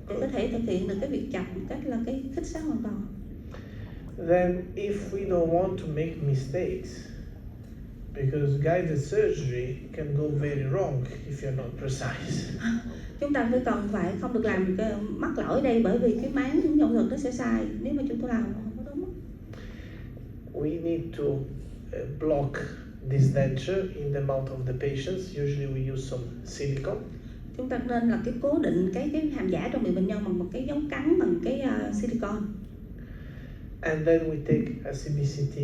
để có thể thực hiện được cái việc chọc một cách là cái khích sát hoàn toàn. Then if we don't want to make mistakes, because guided surgery can go very wrong if you're not precise. Chúng ta phải không được làm cái mắc lỗi ở đây, bởi vì cái máng hướng dẫn thuật nó sẽ sai nếu mà chúng ta làm không có đúng. We need to block this denture in the mouth of the patients. Usually we use some silicone. Chúng ta nên là cái cố định cái hàm giả trong miệng bệnh nhân bằng một cái dấu cắn bằng cái silicone. And then we take a CBCT,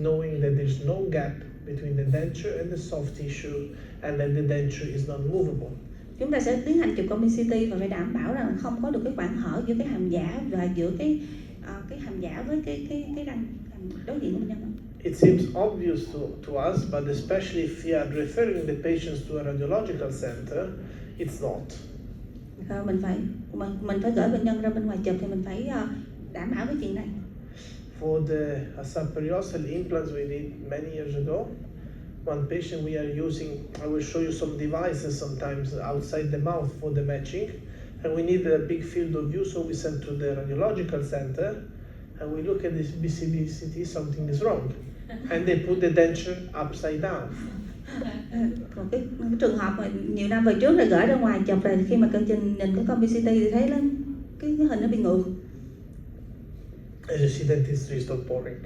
knowing that there's no gap between the denture and the soft tissue, and that the denture is not movable. Chúng ta sẽ tiến hành chụp CBCT và phải đảm bảo rằng không có được cái khoảng hở giữa cái hàm giả và giữa cái hàm giả với cái răng đối diện của bệnh nhân. It seems obvious to us, but especially if we are referring the patients to a radiological center, it's not. Mình phải gửi bệnh nhân ra bên ngoài chụp thì mình phải đảm bảo cái chuyện này. For the subperiosteal implants we did many years ago, one patient we are using, I will show you some devices sometimes outside the mouth for the matching, and we need a big field of view, so we sent to the radiological center, and we look at this BCBCT, something is wrong, and they put the denture upside down. Một cái trường hợp mà nhiều năm về trước là gửi ra ngoài chụp, rồi khi mà nhìn cái con BCT thì thấy cái hình nó bị ngược. As you see, dentistry is not boring.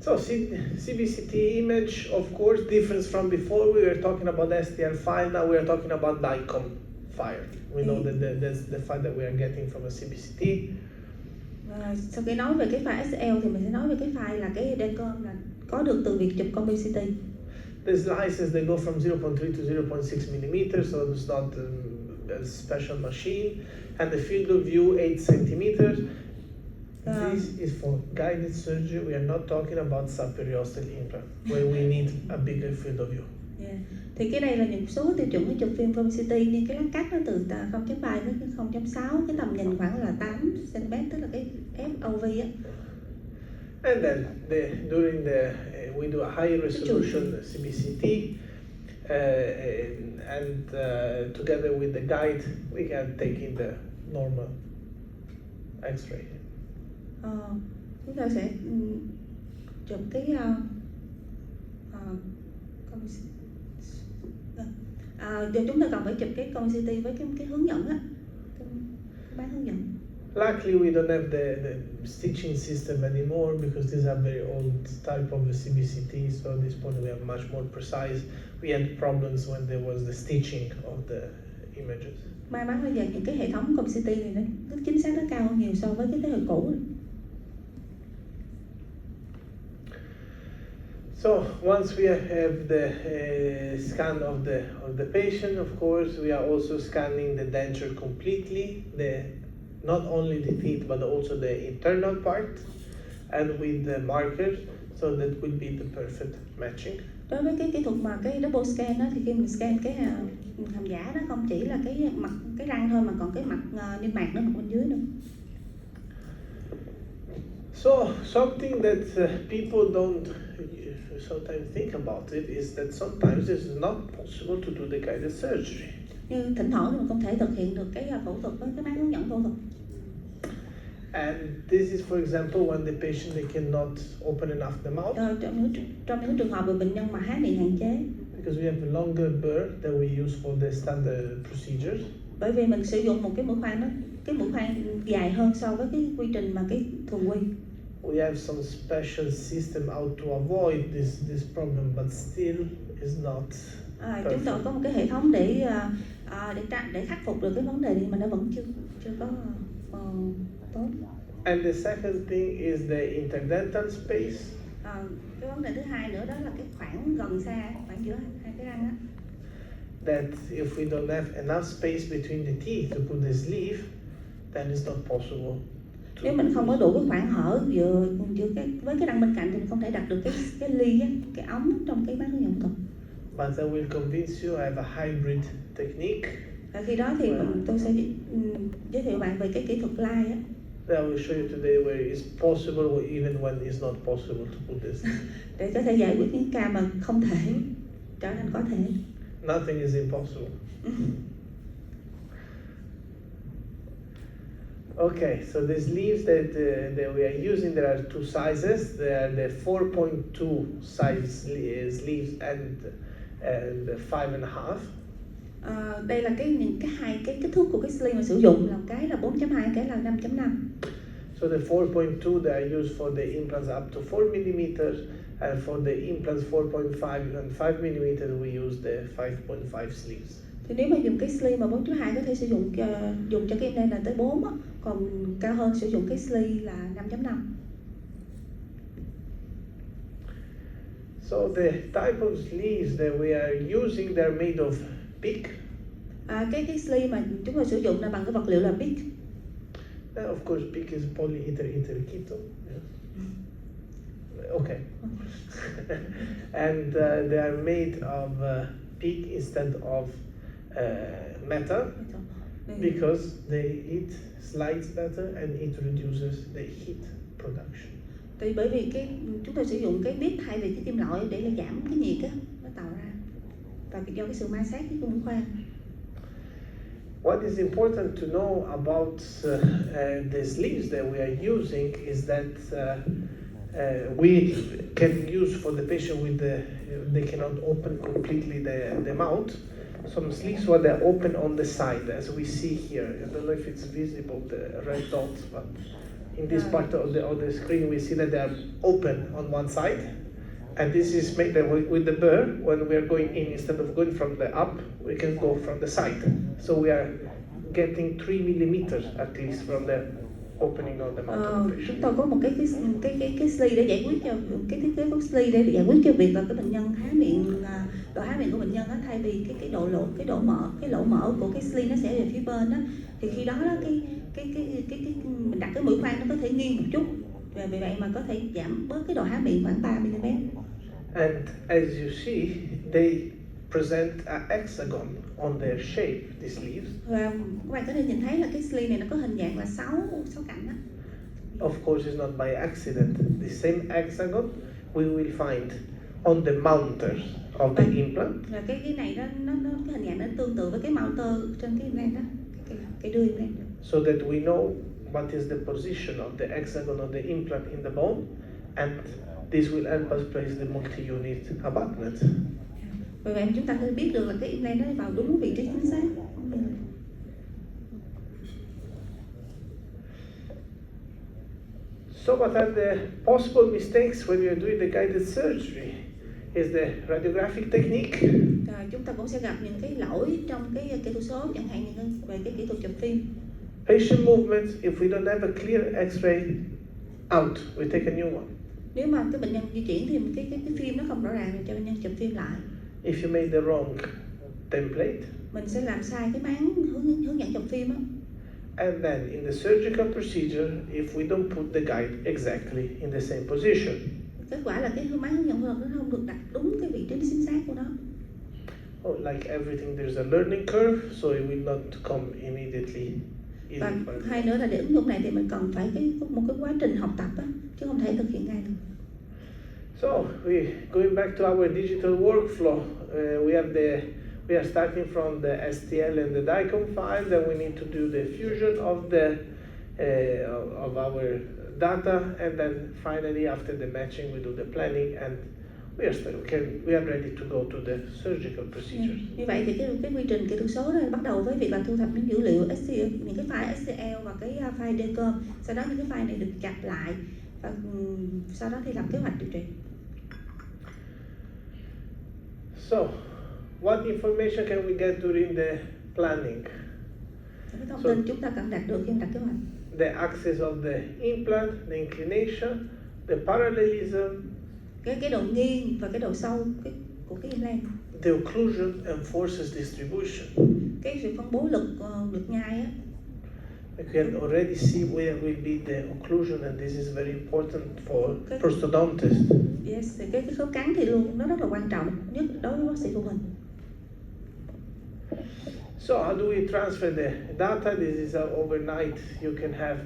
So CBCT image, of course, difference from before. We were talking about STL5, now we are talking about DICOM file. We know that that's the file that we are getting from a CBCT. Sau khi nói về cái file SL thì mình sẽ nói về cái file là cái DICOM là có được từ việc chụp con BCT. The slices, they go from 0.3 to 0.6 millimeters, so it's not a special machine. And the field of view 8 centimeters. This is for guided surgery. We are not talking about subperiosteal implant, where we need a bigger field of view. Yeah. Thì cái đây là những số tiêu chuẩn của chụp phim CBCT, nhưng cái lát cắt nó từ 0.3 đến 0.6, cái tầm nhìn khoảng là 8 cm, tức là cái FOV á. And then during we do a high resolution CBCT, and together with the guide, we can take in the normal X-ray. Chúng ta sẽ chụp cái chúng ta cần phải chụp cái CBCT với cái hướng dẫn á, cái bán hướng dẫn. Luckily, we don't have the stitching system anymore, because these are very old type of the CBCT, so at this point we are much more precise. We had problems when there was the stitching of the images. May mắn bây giờ những cái hệ thống CBCT này nó chính xác nó cao hơn nhiều so với cái thế hệ cũ. So once we have the scan of the patient, of course, we are also scanning the denture completely, not only the teeth but also the internal part, and with the marker, so that will be the perfect matching. Đối với cái kỹ thuật mà cái double scan đó, thì khi mình scan cái hàm giả đó không chỉ là cái mặt cái răng thôi mà còn cái mặt niêm mạc nó bên dưới nữa. So something that people don't sometimes think about it is that sometimes it's not possible to do the guided surgery. Nhưng thỉnh thoảng thì mình không thể thực hiện được cái phẫu thuật với cái máy hướng dẫn phẫu thuật. And this is, for example, when the patient they cannot open enough the mouth. Trong những trường hợp về bệnh nhân mà há miệng hạn chế. Because we have a longer burr that we use for the standard procedures. Bởi vì mình sử dụng một cái mũi khoan dài hơn so với cái quy trình mà cái thường quy. We have some special system how to avoid this problem, but still is not. Chúng tôi có một cái hệ thống để khắc phục được cái vấn đề này mà nó vẫn chưa có tốt. And the second thing is the interdental space. Cái vấn đề thứ hai nữa đó là cái khoảng gần xa, khoảng giữa hai cái răng á. That if we don't have enough space between the teeth to put the sleeve, then it's not possible. Nếu mình không có đủ cái khoảng hở giữa với cái răng bên cạnh thì mình không thể đặt được cái ly á, cái ống trong cái bán hướng dẫn thuật. But I will convince you I have a hybrid technique. Và khi đó thì tôi sẽ giới thiệu bạn về cái kỹ thuật lai á. I will show you today where it's possible, even when it's not possible to put this. Để có thể giải quyết những ca mà không thể trở thành có thể. Nothing is impossible. Okay, so the sleeves that we are using, there are two sizes. There are the 4.2 size sleeves and the 5.5. Đây là những cái hai cái kích thước của cái sleeve mà sử dụng, là cái là 4.2, cái là 5.5. So the 4.2 they are used for the implants up to 4 millimeters, and for the implants 4.5 and 5 millimeters we use the 5.5 sleeves. Thì nếu mà dùng cái sleeve mà 4.2 có thể sử dụng dùng cho cái implant là tới 4 á, còn cao hơn sử dụng cái sleeve là 5.5. So the type of sleeves that we are using, they're made of PIC. Cái sleeve mà chúng tôi sử dụng là bằng cái vật liệu là PIC. Of course, PIC is polyether keto. Yeah. Okay. And they are made of PIC instead of metal, because it slides better and it reduces the heat production. Thì bởi vì chúng tôi sử dụng cái PIC thay vì cái kim loại để là giảm cái nhiệt á nó tạo ra, và do cái sự ma sát với cung khoan. What is important to know about the sleeves that we are using is that we can use for the patient with they cannot open completely the mouth. Some sleeves where they're open on the side, as we see here. I don't know if it's visible, the red dots, but in this part of the screen we see that they are open on one side. And this is made with the burr. When we are going in, instead of going from the up, we can go from the side. So we are getting 3 millimeters at least from the opening of the mouth of the patient. Chúng tôi có một cái sleeve để giải quyết cho cái thiết kế của sleeve để giải quyết cho việc là cái bệnh nhân há miệng, độ há miệng của bệnh nhân á, thay vì cái lỗ mở của cái sleeve nó sẽ về phía bên á, thì khi đó mình đặt cái mũi khoan nó có thể nghiêng một chút, và vì vậy mà có thể giảm bớt cái độ há miệng khoảng 3 mm. And as you see, they present an hexagon on their shape, these sleeves. Và các bạn có thể nhìn thấy là cái sleeve này nó có hình dạng là 6 cạnh á. Of course, it's not by accident. The same hexagon we will find on the mounters of the implant. Và cái này nó cái hình dạng nó tương tự với cái mounter trên cái implant đó, cái đuôi implant. So that we know what is the position of the hexagon of the implant in the bone, and this will help us place the multi-unit abutment. Vì vậy chúng ta phải biết được là cái implant nó vào đúng vị trí chính xác. So what are the possible mistakes when you're doing the guided surgery? Is the radiographic technique. Chúng ta cũng sẽ gặp những cái lỗi trong cái kỹ thuật số, chẳng hạn như về cái kỹ thuật chụp phim. Patient movements, if we don't have a clear X-ray out, we take a new one. Nếu mà cái bệnh nhân di chuyển thì cái phim nó không rõ ràng thì cho bệnh nhân chụp phim lại. If you made the wrong template, mình sẽ làm sai cái máng hướng dẫn chụp phim á. And then in the surgical procedure, if we don't put the guide exactly in the same position, kết quả là cái máng hướng dẫn nó không được đặt đúng cái vị trí chính xác của nó. Like everything, there's a learning curve, so it will not come immediately. Và hai nữa là để ứng dụng này thì mình cần phải một cái quá trình học tập á, chứ không thể thực hiện ngay được. So going back to our digital workflow, we are starting from the STL and the DICOM file. Then we need to do the fusion of our data, and then finally after the matching we do the planning, and we are ready to go to the surgical procedures. Như vậy thì cái quy trình kỹ thuật số đó bắt đầu với việc là thu thập những dữ liệu STL, những cái file STL và cái file DICOM. Sau đó những cái file này được chập lại và sau đó thì làm kế hoạch điều trị. So, what information can we get during the planning? Cái thông tin chúng ta cần đạt được khi đặt kế hoạch. The axis of the implant, the inclination, the parallelism, cái độ nghiêng và cái độ sâu của cái implant. The occlusion and forces distribution. Cái sự phân bố lực nhai á. You can already see where will be the occlusion, and this is very important for prosthodontists. Yes, thì cái khớp cắn thì luôn nó rất là quan trọng, nhất đối với bác sĩ của mình. So how do we transfer the data? This is overnight. You can have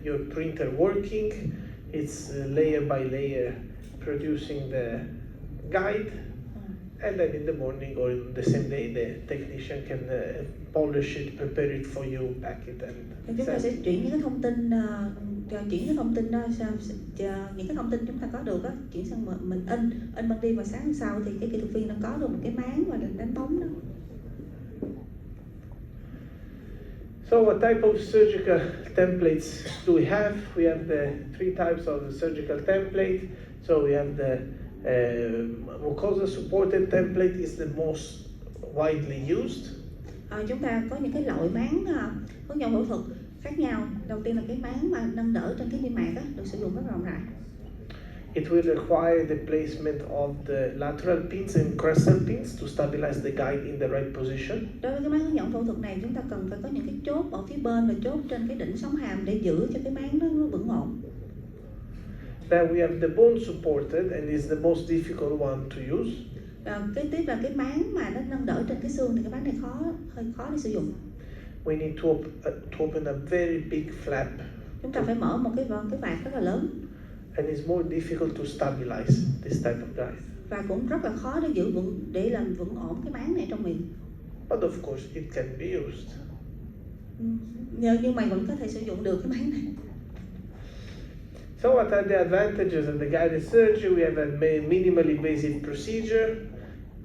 your printer working. It's layer by layer producing the guide, And then in the morning or in the same day, the technician can polish it, prepare it for you, pack it, and Chúng ta sẽ chuyển những cái thông tin những cái thông tin chúng ta có được chuyển sang mình in băng đi, và sáng hôm sau thì cái kỹ thuật viên nó có được một cái máng và đánh bóng đó. So what type of surgical templates do we have? We have the 3 types of surgical template. So we have the mucosa supported template is the most widely used. Chúng ta có những cái loại máng hướng dẫn phẫu thuật khác nhau. Đầu tiên là cái máng mà nâng đỡ trên cái niêm mạc được sử dụng rất rộng rãi. It will require the placement of the lateral pins and crescent pins to stabilize the guide in the right position. Đối với cái máng hướng dẫn phẫu thuật này, chúng ta cần phải có những cái chốt ở phía bên và chốt trên cái đỉnh sống hàm để giữ cho cái máng nó vững ổn. Then we have the bone supported, and is the most difficult one to use. Kế tiếp là cái máng mà nó nâng đỡ trên cái xương, thì cái máng này hơi khó để sử dụng. We need to open a very big flap. Chúng ta phải mở một cái vạt rất là lớn. And it's more difficult to stabilize this type of guide. Và cũng rất là khó để giữ vững, để làm vững ổn cái máng này trong miệng. But of course it can be used. Nhưng mà vẫn có thể sử dụng được cái máng này. So what are the advantages of the guided surgery? We have a minimally invasive procedure.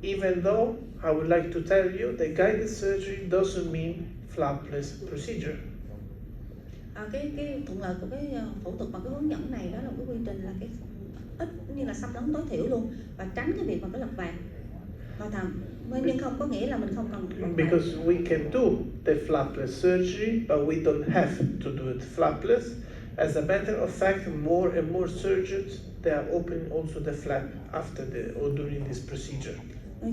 Even though I would like to tell you that guided surgery doesn't mean flapless procedure. Cái thuận lợi của cái phẫu thuật bằng cái hướng dẫn này đó là cái quy trình là cái ít như là xâm lấn tối thiểu luôn, và tránh cái việc mà cái lật vạt vào thầm, nhưng không có nghĩa là mình không cần. Because we can do the flapless surgery, but we don't have to do it flapless. As a matter of fact, more and more surgeons they are opening also the flap after or during this procedure.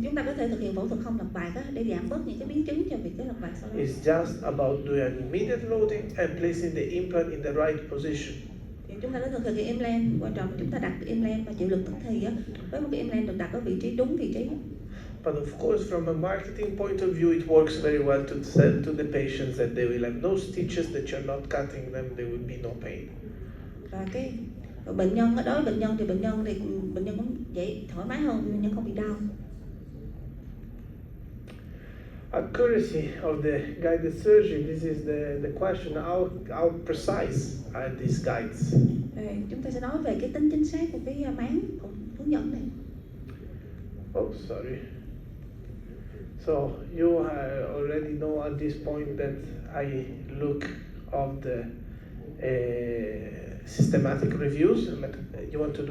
Chúng ta có thể thực hiện phẫu thuật không lật vạt để giảm bớt những cái biến chứng cho việc cái lật vạt sau đó. It's just about doing an immediate loading and placing the implant in the right position. Chúng ta có thể thực hiện implant, quan trọng chúng ta đặt implant và chịu lực tức thì với một cái implant được đặt ở vị trí đúng vị trí. But of course, from a marketing point of view, it works very well to sell to the patients that they will have no stitches, that you're not cutting them, there will be no pain. Và cái bệnh nhân, đối với bệnh nhân thì bệnh nhân cũng vậy thoải mái hơn, bệnh nhân không bị đau. Accuracy of the guided surgery, this is the question, how precise are these guides? Chúng ta sẽ nói về cái tính chính xác của cái máng hướng dẫn này. Oh, sorry. So you already know at this point that I look of the systematic reviews. You want to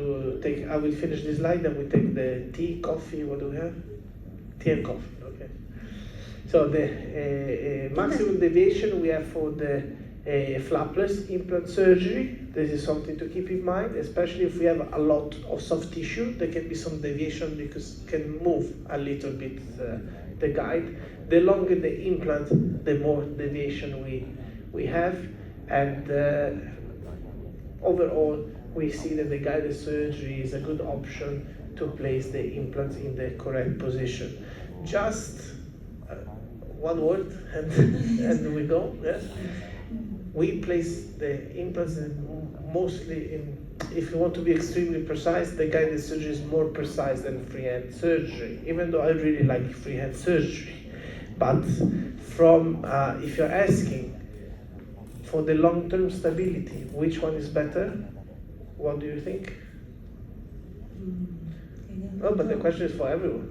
I will finish this slide, then we take the tea, coffee, what do we have? Tea and coffee, okay. So the maximum deviation we have for the flapless implant surgery. This is something to keep in mind, especially if we have a lot of soft tissue. There can be some deviation because it can move a little bit the guide. The longer the implant, the more deviation we have, and overall we see that the guided surgery is a good option to place the implants in the correct position. Just one word and we go. Yes, we place the implants mostly in. If you want to be extremely precise, the guided surgery is more precise than freehand surgery. Even though I really like freehand surgery, but from if you're asking for the long-term stability, which one is better? What do you think? No, but the question is for everyone.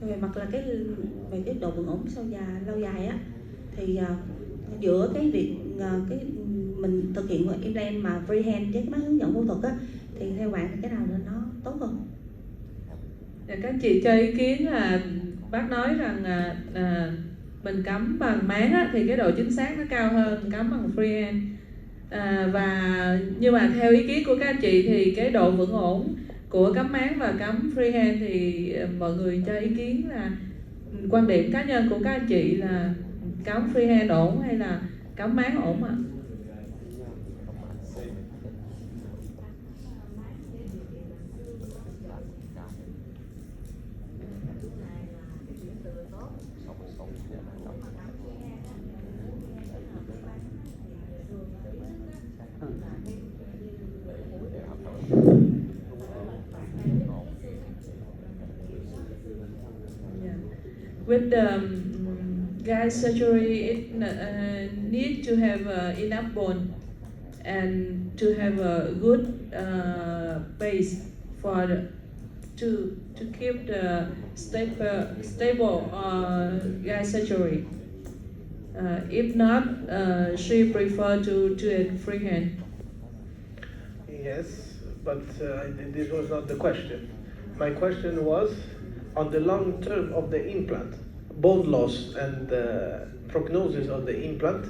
Về mặt là về cái độ vững ổn lâu dài thì giữa cái việc mình thực hiện implant mà freehand với cái máy hướng dẫn phẫu thuật thì theo bạn thì cái nào là nó tốt hơn? Các anh chị cho ý kiến là bác nói rằng mình cắm bằng máng thì cái độ chính xác nó cao hơn cắm bằng freehand, và nhưng mà theo ý kiến của các anh chị thì cái độ vững ổn của cắm máng và cắm freehand thì mọi người cho ý kiến là quan điểm cá nhân của các anh chị là cắm freehand ổn hay là cắm máng ổn ạ? with guy surgery, it need to have enough bone and to have a good base for to keep the stable guy surgery. If not, she prefer to do it freehand. Yes, but this was not the question. My question was on the long term of the implant, bone loss and prognosis of the implant.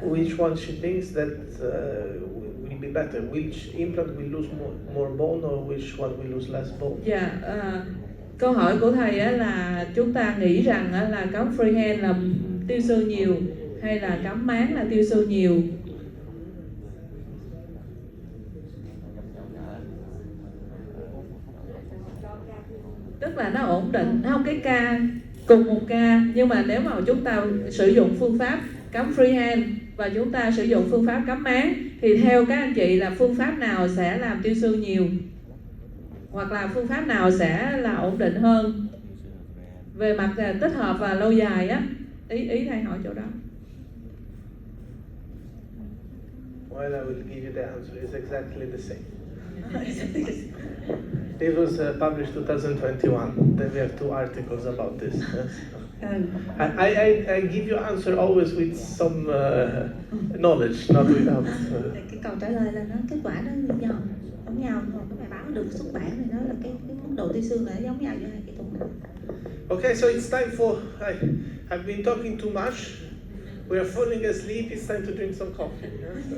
Which one she thinks that will be better? Which implant will lose more bone or which one will lose less bone? Dạ, câu hỏi của thầy á là chúng ta nghĩ rằng á là cắm freehand là tiêu xương nhiều hay là cắm máng là tiêu xương nhiều? Tức là nó ổn định, không cái ca cùng một ca, nhưng mà nếu mà chúng ta sử dụng phương pháp cắm freehand và chúng ta sử dụng phương pháp cắm máng thì theo các anh chị là phương pháp nào sẽ làm tiêu xương nhiều hoặc là phương pháp nào sẽ là ổn định hơn về mặt tích hợp và lâu dài á, ý thầy hỏi chỗ đó. Well, I will give you the answer. It's exactly the same. It was published 2021. Then we have 2 articles about this. I give you answer always with some knowledge, not without. Cái câu trả lời là nó kết quả nó giống nhau. Cái bài báo được xuất bản thì nó là cái mức độ tiêu xương là nó giống nhau giữa hai kỹ thuật này. Okay, so it's time for. I've been talking too much. We are falling asleep. It's time to drink some coffee.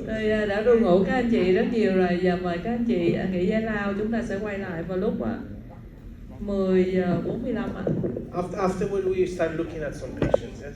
Tôi đã ru ngủ các anh chị rất nhiều rồi. Giờ mời các anh chị nghỉ giải lao. Chúng ta sẽ quay lại vào lúc 10:45 ạ. Afterward, we start looking at some patients. Yes.